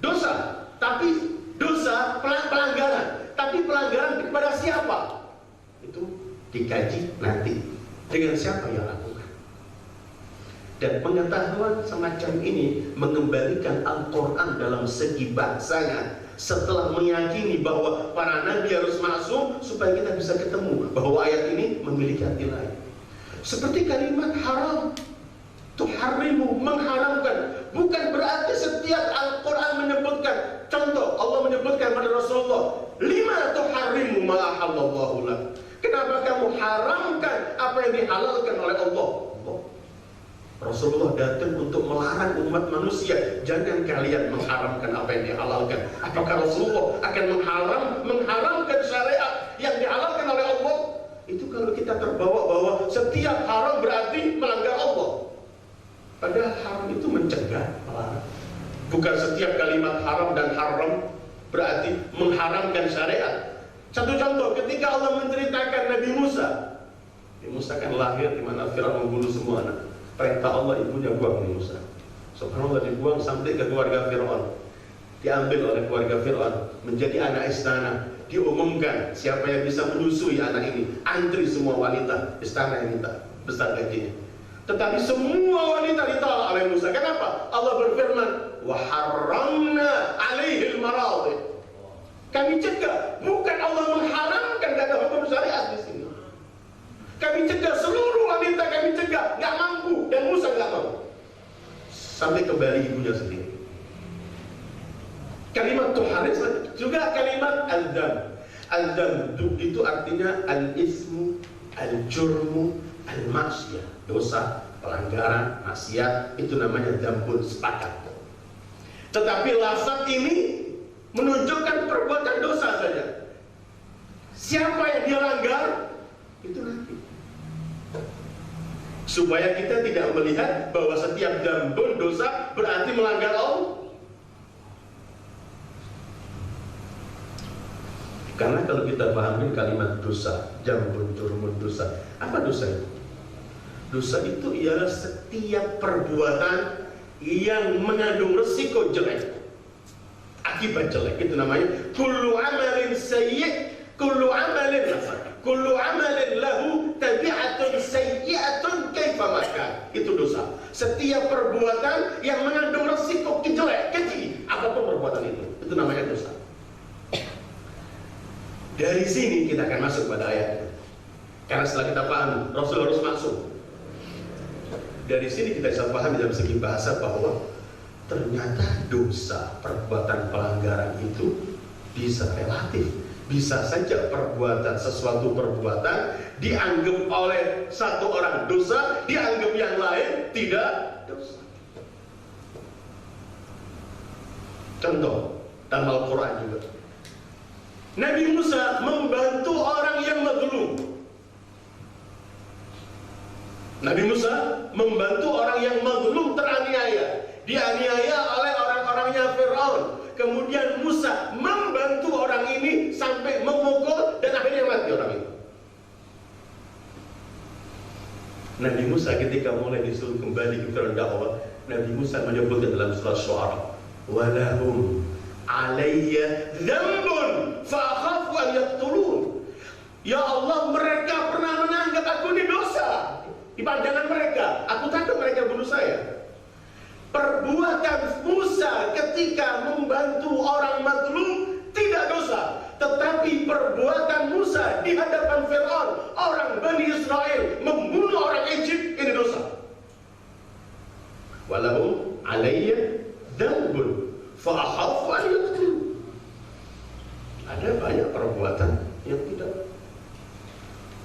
Dosa, tapi dosa pelanggaran. Tapi pelanggaran kepada siapa? Itu dikaji nanti. Dengan siapa yang lakukan. Dan pengetahuan semacam ini mengembalikan Al-Quran dalam segi bahasanya. Setelah meyakini bahwa para nabi harus masuk supaya kita bisa ketemu bahwa ayat ini memiliki arti lain. Seperti kalimat haram, tuharrimu, mengharamkan. Bukan berarti setiap Al-Quran menyebutkan. Contoh, Allah menyebutkan pada Rasulullah, lima tuharrimu ma ahallallahu lak. Kenapa kamu haramkan apa yang dihalalkan oleh Allah? Rasulullah datang untuk melarang umat manusia, jangan kalian mengharamkan apa yang dihalalkan. Apakah Rasulullah akan mengharamkan syariat yang dihalalkan oleh Allah? Itu kalau kita terbawa bahwa setiap haram berarti melanggar Allah. Padahal haram itu mencegah, melarang. Bukan setiap kalimat haram dan haram berarti mengharamkan syariat. Satu contoh, ketika Allah menceritakan Nabi Musa kan lahir di mana Firaun membunuh semua anak. Perintah Allah, ibunya buang Nabi Musa. Subhanallah, dibuang sampai ke keluarga Firaun. Diambil oleh keluarga Firaun menjadi anak istana. Diumumkan siapa yang bisa menyusui anak ini. Antri semua wanita istana yang minta besar gajinya. Tetapi semua wanita ditolak oleh Musa. Kenapa? Allah berfirman, wa harramna alaihil maradhi. Kami cegah, bukan Allah mengharamkan, gak ada hukum syariat di sini. Kami cegah seluruh wanita, kami cegah, nggak mampu, dan Musa nggak mau. Sampai kembali ibunya sendiri. Kalimat tuharis juga kalimat al-dzam. Al-dzam itu artinya al-ismu, al-jurmu, al-maksiyah. Dosa, pelanggaran, maksiat, itu namanya dzambun, sepakat. Tetapi lafaz ini menunjukkan perbuatan dosa saja. Siapa yang dia langgar, itu nanti. Supaya kita tidak melihat bahwa setiap dzambun dosa berarti melanggar Allah. Karena kalau kita pahami kalimat dosa, dzambun, jurmun, dosa, apa dosa itu? Dosa itu ialah setiap perbuatan yang mengandung resiko jelek, akibat jelek. Itu namanya kullu amalin sayyi', kullu amalin lahu Ini kita akan masuk pada ayatnya. Karena setelah kita paham, Rasul harus masuk. Dari sini kita bisa paham dalam segi bahasa bahwa ternyata dosa, perbuatan pelanggaran itu bisa relatif. Bisa saja sesuatu perbuatan dianggap oleh satu orang dosa, dianggap yang lain tidak dosa. Contoh dalam Al-Quran juga, Nabi Musa membantu orang yang mazlum. Nabi Musa membantu orang yang mazlum teraniaya, dianiaya oleh orang-orangnya Fir'aun. Kemudian Musa membantu orang ini sampai memukul dan akhirnya mati orang itu. Nabi Musa ketika mulai disuruh kembali ke Fir'aun dakwah, Nabi Musa menyebutkan dalam surah Syu'ara, walahum alayya dzambun fa akhafu an yaqtulun. Ya Allah, mereka pernah menganggap aku ini dosa di pandangan mereka. Aku takut mereka bunuh saya. Perbuatan Musa ketika membantu orang mazlum tidak dosa, tetapi perbuatan Musa di hadapan Fir'aun, orang Bani Israel, membunuh orang Egypt, ini dosa. Walahum alayya dzambun fa akhafu an yaqtulun. Ada banyak perbuatan yang tidak.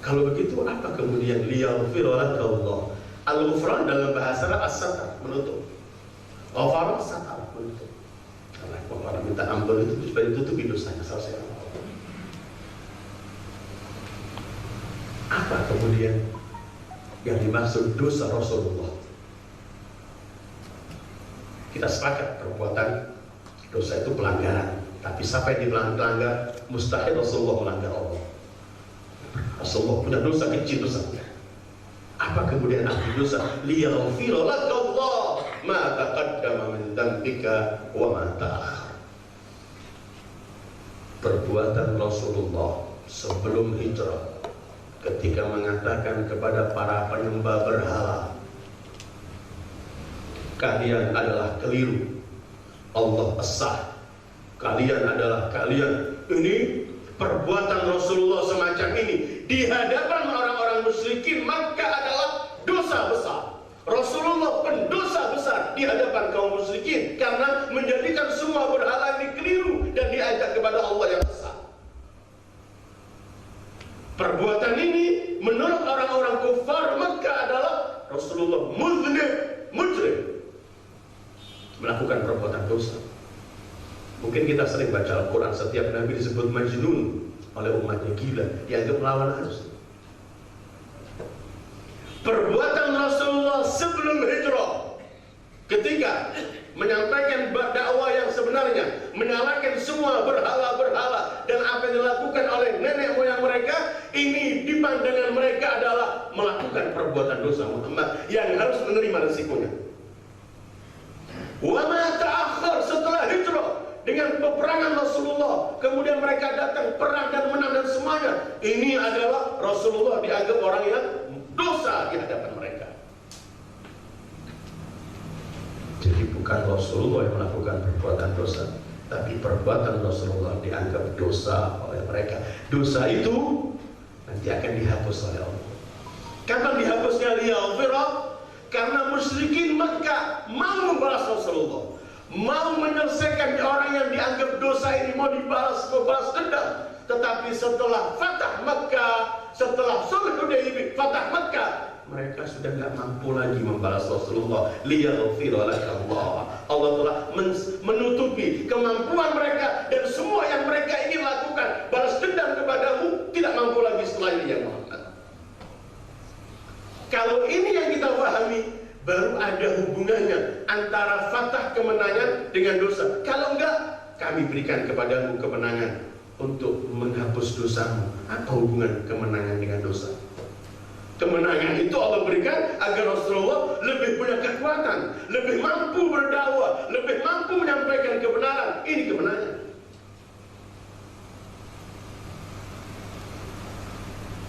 Kalau begitu apa kemudian liyaghfir lakallah? Al-ghufran dalam bahasa Arab as-satar, menutup. Ghafar satar, menutup. Karena orang minta ampun itu supaya ditutupi dosanya, selesai. Apa kemudian yang dimaksud dosa Rasulullah? Kita sepakat perbuatan dosa itu pelanggaran, tapi siapa yang dilanggar, mustahil Rasulullah melanggar Allah. Rasulullah punya dosa kecil, dosa. Apa kemudian arti dosa? Liyaghfir lakallah ma taqaddama min dzambika wa ma ta'akhkhar. Perbuatan Rasulullah sebelum hijrah ketika mengatakan kepada para penyembah berhala, kalian adalah keliru, Allah sah, kalian adalah kalian. Ini perbuatan Rasulullah semacam ini di hadapan orang-orang musyrikin Makkah adalah dosa besar. Rasulullah pendosa besar di hadapan kaum musyrikin karena menjadikan semua berhala ini keliru dan diajak kepada Allah yang sah. Perbuatan ini menurut orang-orang kufar Makkah adalah Rasulullah mujrim, melakukan perbuatan dosa. Mungkin kita sering baca Al-Quran, setiap Nabi disebut majnun oleh umatnya, gila, dianggap melawan arus. Perbuatan Rasulullah sebelum hijrah ketika menyampaikan dakwah yang sebenarnya, menyalahkan semua berhala-berhala dan apa yang dilakukan oleh nenek moyang mereka, ini di pandangan mereka adalah melakukan perbuatan dosa Muhammad yang harus menerima resikonya. Wa ma ta'akhkhar, setelah hijrah dengan peperangan Rasulullah, kemudian mereka datang perang dan menang dan semuanya, ini adalah Rasulullah dianggap orang yang dosa di hadapan mereka. Jadi bukan Rasulullah yang melakukan perbuatan dosa, tapi perbuatan Rasulullah dianggap dosa oleh mereka. Dosa itu nanti akan dihapus oleh Allah. Kapan dihapusnya? Liyaghfirah, karena musyrikin Makkah mau membalas Rasulullah, mau menyelesaikan orang yang dianggap dosa ini, mau dibalas dendam. Tetapi setelah Fatah Makkah, setelah Sulh Hudaybiyah, Fatah Makkah, mereka sudah tidak mampu lagi membalas Rasulullah. Liyaghfir lakallah, Allah telah menutupi kemampuan mereka dan semua yang mereka ingin lakukan, balas dendam kepadamu, tidak mampu lagi setelah ini ya Muhammad. Kalau ini yang kita pahami, baru ada hubungannya antara Fatah kemenangan dengan dosa. Kalau enggak, kami berikan kepadamu kemenangan untuk menghapus dosamu. Apa hubungan kemenangan dengan dosa? Kemenangan itu Allah berikan agar Rasulullah lebih punya kekuatan, lebih mampu berdakwah, lebih mampu menyampaikan kebenaran. Ini kemenangan.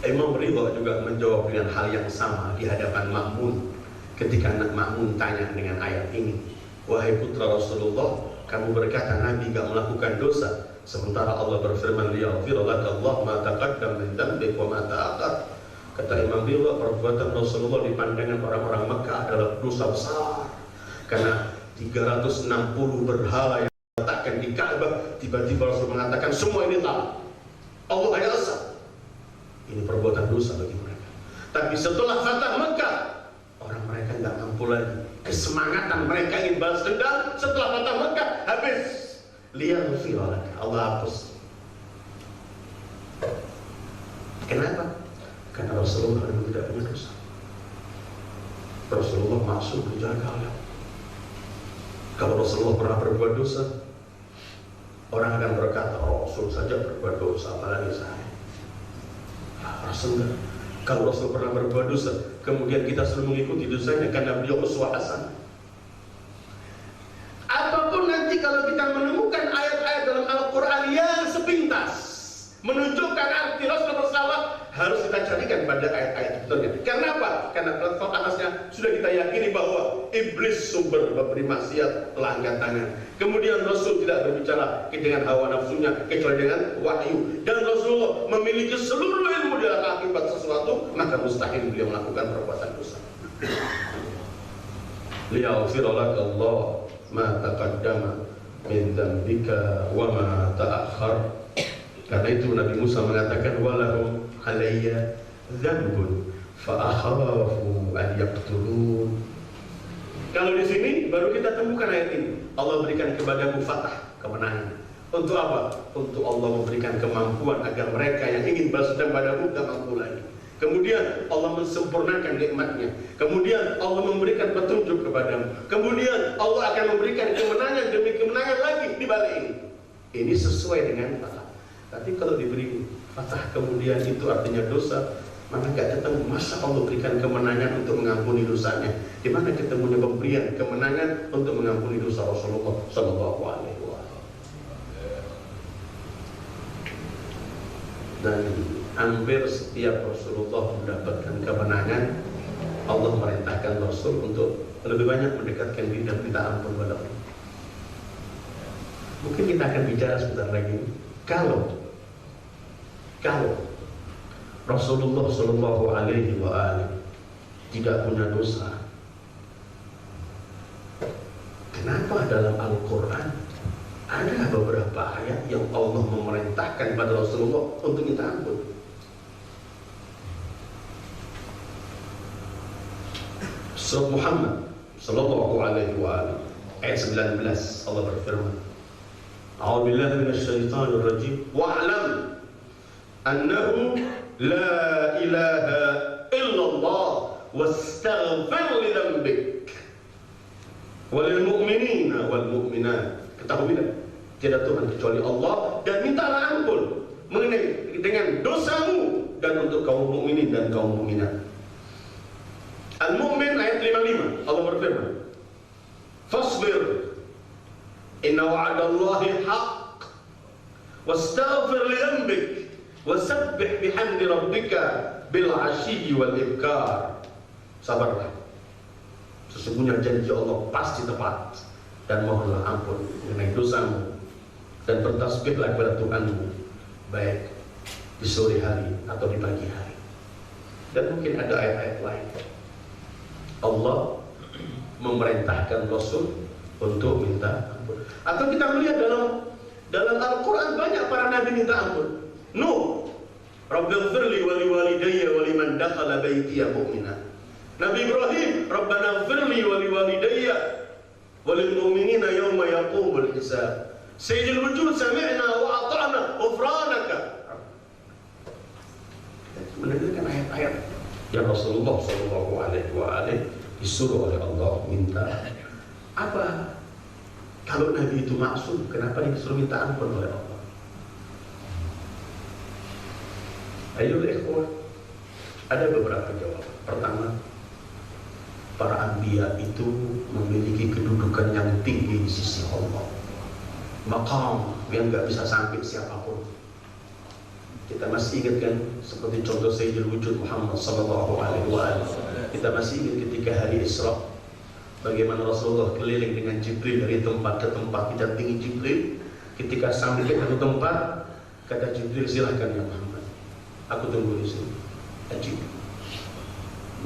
Imam Ridha juga menjawab dengan hal yang sama di hadapan Ma'mun ketika anak Ma'mun tanya dengan ayat ini, wahai putra Rasulullah, kamu berkata Nabi gak melakukan dosa, Sementara Allah berfirman, liyaghfira laka Allah ma taqaddam min dhanbik wa ma ta'akhkhar. Kata Imam Bilal, perbuatan Rasulullah di pandangan orang-orang Mekah adalah dosa besar. Karena 360 berhala yang diletakkan di Ka'bah, tiba-tiba Rasul mengatakan semua ini salah. Allah hanya esa. Ini perbuatan dosa bagi mereka. Tapi setelah Fatah Mekah, orang mereka nggak mampu lagi. Kesemangatan mereka ingin balas dendam. Setelah Fatah Mekah habis. Liyaghfira laka, Allah hapus. Kenapa? Karena Rasulullah tidak punya dosa. Rasulullah masuk dijaga oleh Allah. Kalau Rasulullah pernah berbuat dosa, orang akan berkata, Rasul saja berbuat dosa, apalagi saya. Rasul enggak. Kalau Rasul pernah berbuat dosa, kemudian kita selalu mengikuti dosanya karena beliau uswah hasanah. Apapun nanti kalau kita menemukan ayat-ayat dalam Al-Quran yang sepintas menunjukkan arti Rasul bersalah, harus kita carikan pada ayat-ayat betulnya. Karena apa? Karena platform atasnya sudah kita yakini bahwa iblis sumber memberi maksiat telah angkat tangan. Kemudian Rasul tidak berbicara dengan hawa nafsunya kecuali dengan wahyu. Dan Rasulullah memiliki seluruh ilmu dalam akibat sesuatu, maka mustahil beliau melakukan perbuatan dosa. Liyaghfira laka Allah ma taqaddama min dzambika wa ma ta'akhkhar. Karena itu Nabi Musa mengatakan walahum alayya dzambun fa akhafu an yaqtulun. Kalau di sini baru kita temukan ayat ini. Allah berikan kepadamu fatah, kemenangan. Untuk apa? Untuk Allah memberikan kemampuan agar mereka yang ingin balas dendam padamu tidak mampu lagi. Kemudian Allah mensempurnakan nikmatnya. Kemudian Allah memberikan petunjuk kepadamu. Kemudian Allah akan memberikan kemenangan demi kemenangan lagi di balik ini. Ini sesuai dengan fatah. Tapi kalau diberi fatah kemudian itu artinya dosa, maka nggak ketemu. Masa Allah berikan kemenangan untuk mengampuni dosanya? Di mana ketemunya pemberian kemenangan untuk mengampuni dosa Rasulullah Sallallahu Alaihi Wasallam? Dan hampir setiap Rasulullah mendapatkan kemenangan, Allah merintahkan Rasul untuk lebih banyak mendekatkan diri dan minta ampun kepada Allah. Mungkin kita akan bicara sebentar lagi. Kalau Rasulullah Sallallahu Alaihi Wasallam tidak punya dosa, kenapa dalam Al-Quran ada beberapa ayat yang Allah memerintahkan pada Rasulullah untuk minta ampun? Surah Muhammad Sallallahu Alaihi Wasallam ayat 19, Allah berfirman, A'udzubillahi minasyaitonir rajim, wa'lam annahu la ilaha illallah wastaghfir li dhanbik walil mu'minina wal mu'minat. Ketahuilah tidak Tuhan kecuali Allah dan mintalah ampun mengenai dengan dosamu dan untuk kaum mukminin dan kaum mukminat. Al-Mu'min ayat 55, Allah berfirman, fasbir inna wa'adallahi haqq wastaghfir li dhanbik wasabbih bihamdi rabbika bil 'ashyi wal ibkar. Sabarlah, sesungguhnya janji Allah pasti tepat, dan mohonlah ampun mengenai dosamu dan bertasbihlah kepada Tuhanmu baik di sore hari atau di pagi hari. Dan mungkin ada ayat-ayat lain Allah memerintahkan Rasul untuk minta ampun. Atau kita melihat dalam Al-Quran banyak para nabi minta ampun. Nuh, Rabbighfirli wa liwalidayya wa liman dakhala baitiya mu'mina. Nabi Ibrahim, Rabbana ighfirli wa liwalidayya wa lil mu'minina yawma yaqumul hisab. Sayyidul wujud sami'na wa ata'na ghufranaka. Mendengarkan ayat-ayat yang Rasulullah Sallallahu Alaihi Wasallam disuruh oleh Allah minta apa? Kalau Nabi itu maksum, kenapa disuruh minta ampun oleh Allah? Ayo ikhwah, ada beberapa jawaban. Pertama, para anbiya itu memiliki kedudukan yang tinggi di sisi Allah, maqam yang nggak bisa sampai siapapun. Kita masih ingat kan, seperti contoh Sayyidul Wujud Muhammad Sallallahu Alaihi Wasallam. Kita masih ingat ketika hari Isra, bagaimana Rasulullah keliling dengan Jibril dari tempat ke tempat, didampingi Jibril Ketika sampai ke satu tempat, kata Jibril, silahkan ya Muhammad, aku tunggu di sini. Ajib.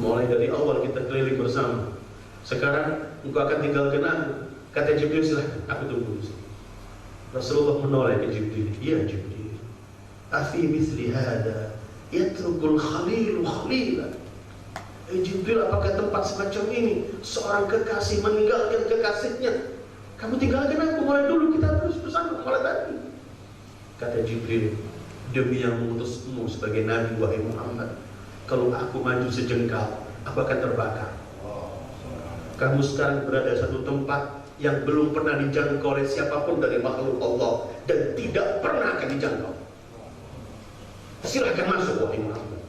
Mulai dari awal kita keliling bersama. Sekarang engkau akan tinggalkan aku. Kata Jibril, silahkan, aku tunggu di sini. Rasulullah menoleh ke Jibril. Ya Jibril, afi misli hada yatrukul khalilu khalila. Jibril, apakah tempat semacam ini seorang kekasih meninggalkan kekasihnya? Kamu tinggalkan aku, mulai dulu kita terus bersama, mulai tadi. Kata Jibril, demi yang mengutusmu sebagai Nabi, wahai Muhammad, kalau aku maju sejengkal, aku akan terbakar. Kamu sekarang berada di satu tempat yang belum pernah dijangkau oleh siapapun dari makhluk Allah, dan tidak pernah akan dijangkau. Silahkan masuk, wahai Muhammad.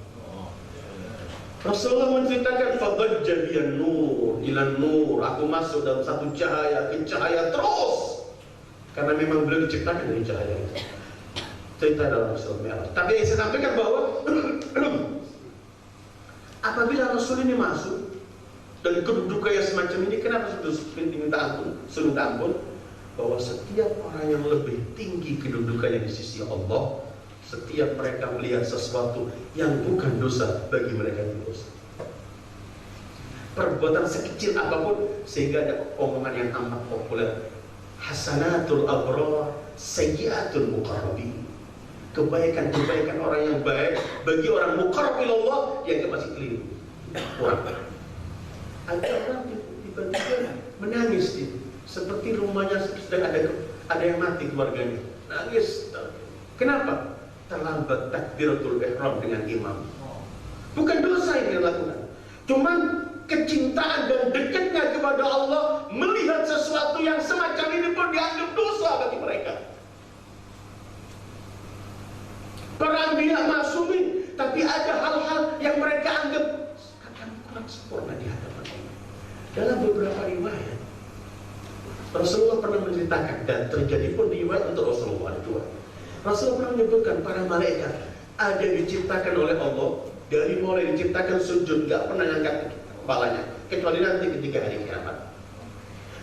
Rasulullah menceritakan fadajja biyan nur ila nur, aku masuk dalam satu cahaya ke cahaya terus, karena memang beliau diciptakan dari cahaya itu. Cerita dalam Rasul Mi'raj. Tapi yang saya sampaikan bahwa apabila Rasul ini masuk dan kedudukan yang semacam ini, kenapa sudah minta ampun? Bahwa setiap orang yang lebih tinggi kedudukannya di sisi Allah, setiap mereka melihat sesuatu yang bukan dosa bagi mereka itu dosa. Perbuatan sekecil apapun, sehingga ada omongan yang amat populer, hasanatul abrar sayyiatul muqarrabin. Kebaikan-kebaikan orang yang baik bagi orang muqarrab ilallah yang masih keliru. Kurang. Ada orang tiba-tiba menangis, seperti rumahnya sedang ada yang mati keluarganya. Nangis. Kenapa? Terlambat takbiratul ihram dengan imam. Bukan dosa yang dilakukan, cuman kecintaan dan dekatnya kepada Allah, melihat sesuatu yang semacam ini pun dianggap dosa bagi mereka. Para anbiya ma'sumin, tapi ada hal-hal yang mereka anggap kami kurang sempurna di hadapan Allah. Dalam beberapa riwayat, Rasulullah pernah menceritakan, dan terjadi pun riwayat untuk Rasulullah juga. Rasulullah pernah menyebutkan para malaikat ada diciptakan oleh Allah, dari mulai diciptakan sujud, gak pernah angkat kepalanya kecuali nanti ketika hari kiamat.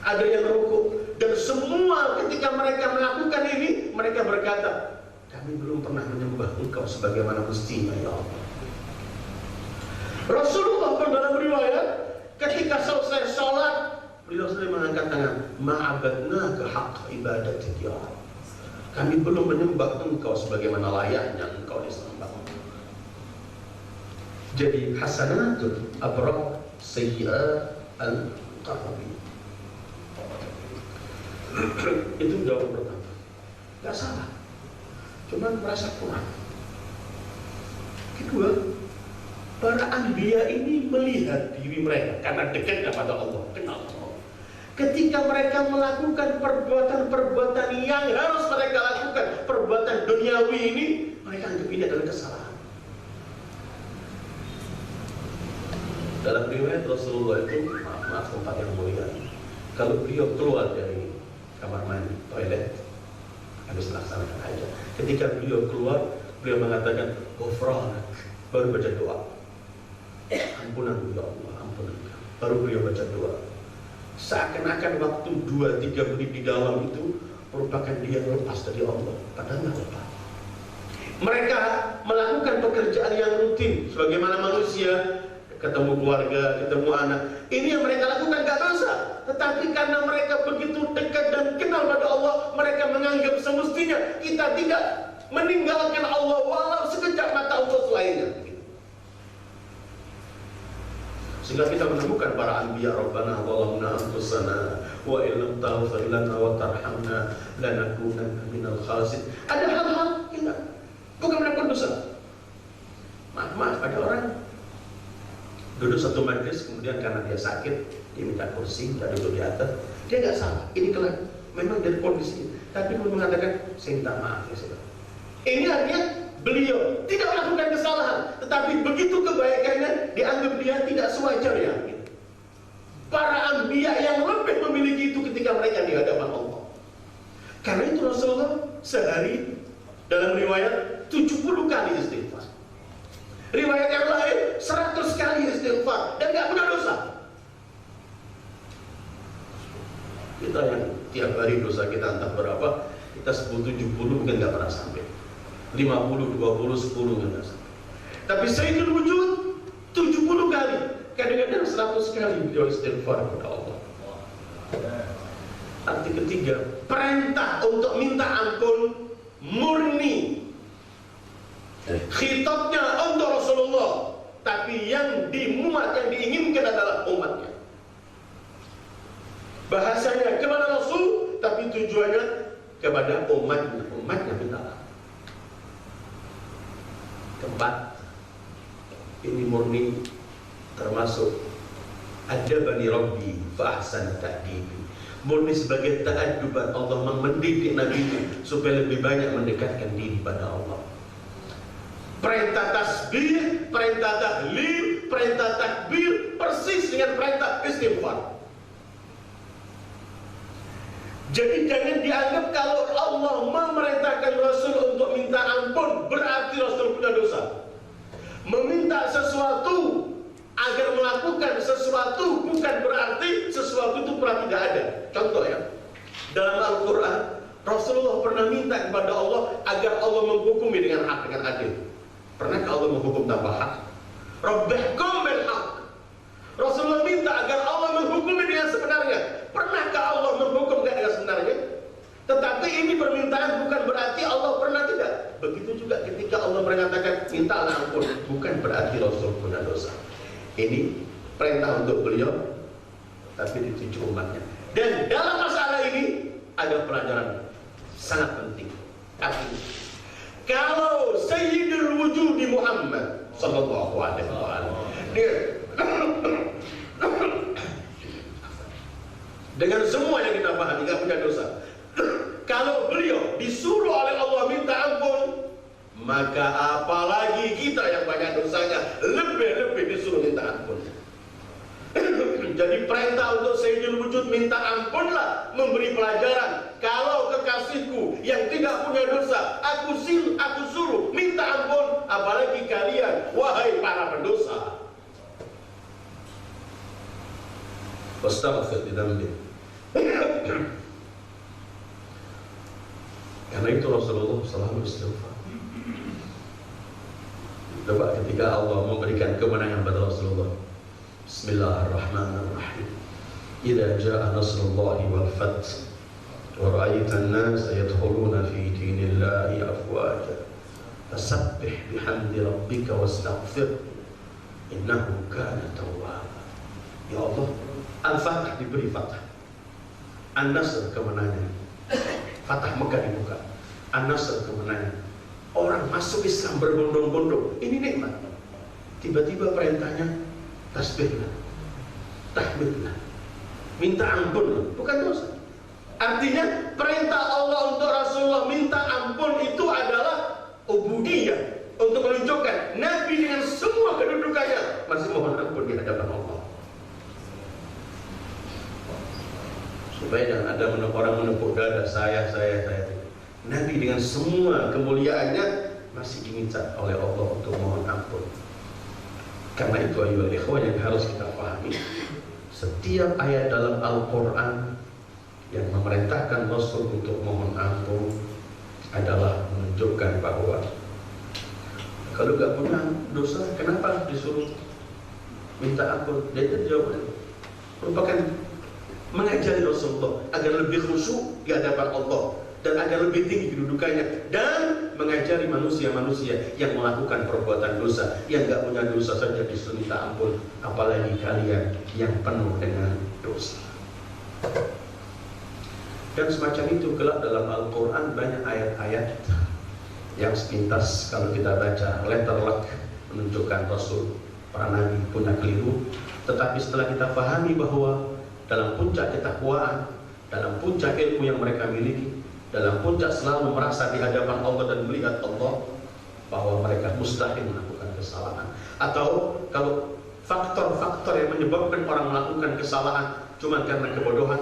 Ada yang rukuk, dan semua ketika mereka melakukan ini, mereka berkata, kami belum pernah menyembah Engkau sebagaimana mestinya ya Allah. Rasulullah pun dalam riwayat ketika selesai sholat, beliau sering mengangkat tangan, ma'abadnaka haqqa ibadatik ya Allah. Kami belum menyembah Engkau sebagaimana layaknya Engkau disembah. Jadi hasanatul abrar sayyi'atul muqarrabin. Itu jawaban pertama. Gak salah, cuman merasa kurang. Kedua, para anbiya ini melihat diri mereka karena dekatnya pada Allah, kenal Allah. Ketika mereka melakukan perbuatan-perbuatan yang harus mereka lakukan, perbuatan duniawi ini, mereka anggap ini adalah kesalahan. Dalam riwayat Rasulullah itu, maaf tempat yang mulia, kalau beliau keluar dari kamar mandi, toilet, habis melaksanakan hajat, ketika beliau keluar, beliau mengatakan, ghufranak, baru baca doa, ampunan ya Allah, ampunan. Baru beliau baca doa. Seakan-akan waktu 2-3 menit di dalam itu merupakan dia lepas dari Allah, padahal tidak lepas. Mereka melakukan pekerjaan yang rutin sebagaimana manusia, ketemu keluarga, ketemu anak. Ini yang mereka lakukan gak dosa, tetapi karena mereka begitu dekat dan kenal pada Allah, mereka menganggap semestinya kita tidak meninggalkan Allah walau sekejap mata untuk lainnya. Sehingga kita menemukan para anbiya, Rabbana zalamna anfusana wa illam taghfir lana wa tarhamna lanakunanna minal khasirin. Ada hal-hal yang bukan melakukan dosa. Maaf, ada orang duduk satu majlis, kemudian karena dia sakit, dia minta kursi, dia duduk di atas. Dia nggak salah, ini kelak memang dari kondisi, tapi dia mengatakan saya minta maaf ya saudara. Ini artinya beliau tidak melakukan kesalahan, tetapi begitu kebaikannya dianggap dia tidak sewajarnya. Para anbiya yang lebih memiliki itu ketika mereka di hadapan Allah. Karena itu Rasulullah sehari dalam riwayat 70 kali istighfar. Riwayat yang lain 100 kali istighfar dan gak punya dosa. Kita yang tiap hari dosa kita entah berapa, Kita sebut 70 mungkin nggak pernah sampai. 50, 20, 10 nggak sampai. Tapi Sayyidul Wujud 70 kali, kadang-kadang 100 kali beliau istighfar kepada Allah. Arti ketiga, perintah untuk minta ampun murni. Khitabnya untuk Rasulullah, tapi yang dimuat, yang diinginkan adalah umatnya. Bahasanya kepada Rasul, tapi tujuannya kepada umatnya. Umatnya minta ampun. Keempat, ini murni termasuk adabani Rabbi fa ahsana ta'dibi. Murni sebagai ta'aduban Allah mendidik Nabi supaya lebih banyak mendekatkan diri pada Allah. Perintah tasbih, perintah tahlil, perintah takbir persis dengan perintah istighfar. Jadi jangan dianggap kalau Allah memerintahkan Rasul untuk minta ampun berarti Rasul punya dosa. Meminta sesuatu agar melakukan sesuatu bukan berarti sesuatu itu pernah tidak ada. Contoh ya, dalam Al-Quran Rasulullah pernah minta kepada Allah agar Allah menghukumi dengan hak, dengan adil. Pernahkah Allah menghukum tanpa hak? Rabbihkum bil haq. Rasulullah minta agar Allah menghukumi dengan sebenarnya. Pernahkah Allah menghukum dengan sebenarnya? Tetapi ini permintaan bukan berarti Allah pernah tidak. Begitu juga ketika Allah mengatakan mintalah ampun, bukan berarti Rasul punya dosa. Ini perintah untuk beliau, tapi dituju umatnya. Dan dalam masalah ini ada pelajaran sangat penting. Artinya, kalau Sayyidul Wujud Muhammad sallallahu alaihi wasallam dia dengan semua yang kita pahami tidak punya dosa. Kalau beliau disuruh oleh Allah minta ampun, maka apalagi kita yang banyak dosanya lebih-lebih disuruh minta ampun. Jadi perintah untuk Sayyidul Wujud minta ampunlah, memberi pelajaran. Kalau kekasihku yang tidak punya dosa, aku suruh minta ampun, apalagi kalian, wahai para pendosa. Wastaghfir lidzambik. Karena itu Rasulullah selalu istighfar. Coba ketika Allah memberikan kemenangan pada Rasulullah, Bismillahirrahmanirrahim. Idza jaa nasrullahi wal fath wa ra'aitan nasa yadkhuluna fi dinillahi afwaja fasabbih bihamdi rabbika wastaghfir innahu kana tawwaba. Ya Allah, Al-Fatah diberi Fatah, An-Nasr kemenangan, Fatah Mekah dibuka, An-Nasr kemenangan, orang masuk Islam berbondong-bondong. Ini nikmat. Tiba-tiba perintahnya tasbihlah, tahmidlah, minta ampun, bukan dosa. Artinya perintah Allah untuk Rasulullah minta ampun itu adalah ubudiyah, untuk menunjukkan Nabi dengan semua kedudukannya masih mohon ampun di hadapan Allah. Supaya jangan ada orang menepuk dada saya. Nabi dengan semua kemuliaannya masih diminta oleh Allah untuk mohon ampun. Karena itu ayolah ikhwan yang harus kita pahami, setiap ayat dalam Al-Quran yang memerintahkan Rasul untuk mohon ampun adalah menunjukkan bahwa kalau gak punya dosa, kenapa disuruh minta ampun? Dia itu jawabannya merupakan mengajari Rasulullah agar lebih khusyuk di hadapan Allah dan agar lebih tinggi kedudukannya, dan mengajari manusia-manusia yang melakukan perbuatan dosa, yang gak punya dosa saja disuruh minta ampun, apalagi kalian yang penuh dengan dosa. Dan semacam itu kelak dalam Al-Quran banyak ayat-ayat yang sepintas kalau kita baca letter luck menunjukkan Rasul, para nabi punya keliru. Tetapi setelah kita pahami bahwa dalam puncak ketakwaan, dalam puncak ilmu yang mereka miliki, dalam puncak selalu merasa di hadapan Allah dan melihat Allah, bahwa mereka mustahil melakukan kesalahan. Atau kalau faktor-faktor yang menyebabkan orang melakukan kesalahan cuma karena kebodohan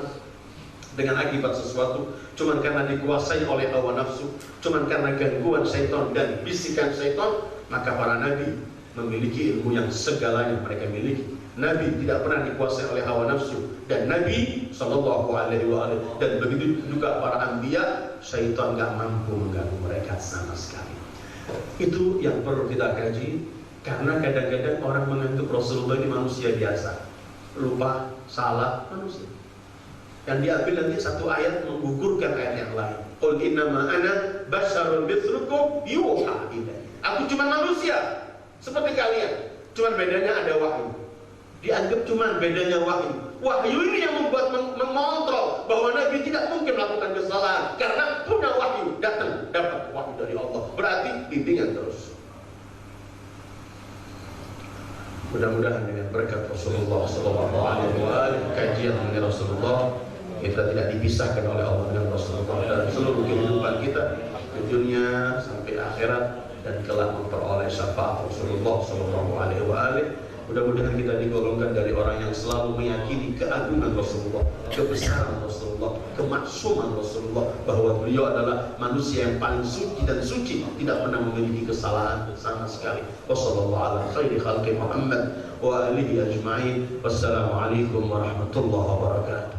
dengan akibat sesuatu, cuma karena dikuasai oleh hawa nafsu, cuma karena gangguan syaitan dan bisikan syaitan, maka para nabi memiliki ilmu yang segalanya mereka miliki. Nabi tidak pernah dikuasai oleh hawa nafsu, dan Nabi Shallallahu Alaihi Wasallam, dan begitu juga para anbiya, syaitan nggak mampu mengganggu mereka sama sekali. Itu yang perlu kita kaji, karena kadang-kadang orang menganggap Rasulullah ini manusia biasa, lupa, salah, manusia. Yang diambil nanti satu ayat menggugurkan ayat yang lain. Qul innama ana basyarun mithlukum yuha ilayya. Aku cuma manusia seperti kalian, cuma bedanya ada wahyu. Dianggap cuma bedanya wahyu. Wahyu ini yang membuat mengontrol bahwa Nabi tidak mungkin melakukan kesalahan, karena punya wahyu, datang dapat wahyu dari Allah. Berarti bimbingan terus. Mudah-mudahan dengan berkat Rasulullah SAW, kajian mengenai Rasulullah, kita tidak dipisahkan oleh Allah dengan Rasulullah dalam seluruh kehidupan kita, di dunia sampai akhirat, dan kelak memperoleh syafaat Rasulullah SAW. Mudah-mudahan kita digolongkan dari orang yang selalu meyakini keagungan Rasulullah, kebesaran Rasulullah, kemaksuman Rasulullah, bahwa beliau adalah manusia yang paling suci dan suci, tidak pernah memiliki kesalahan sama sekali. Wassallallahu ala khairi khalqi Muhammad wa alihi ajma'in. Wassalamualaikum warahmatullahi wabarakatuh.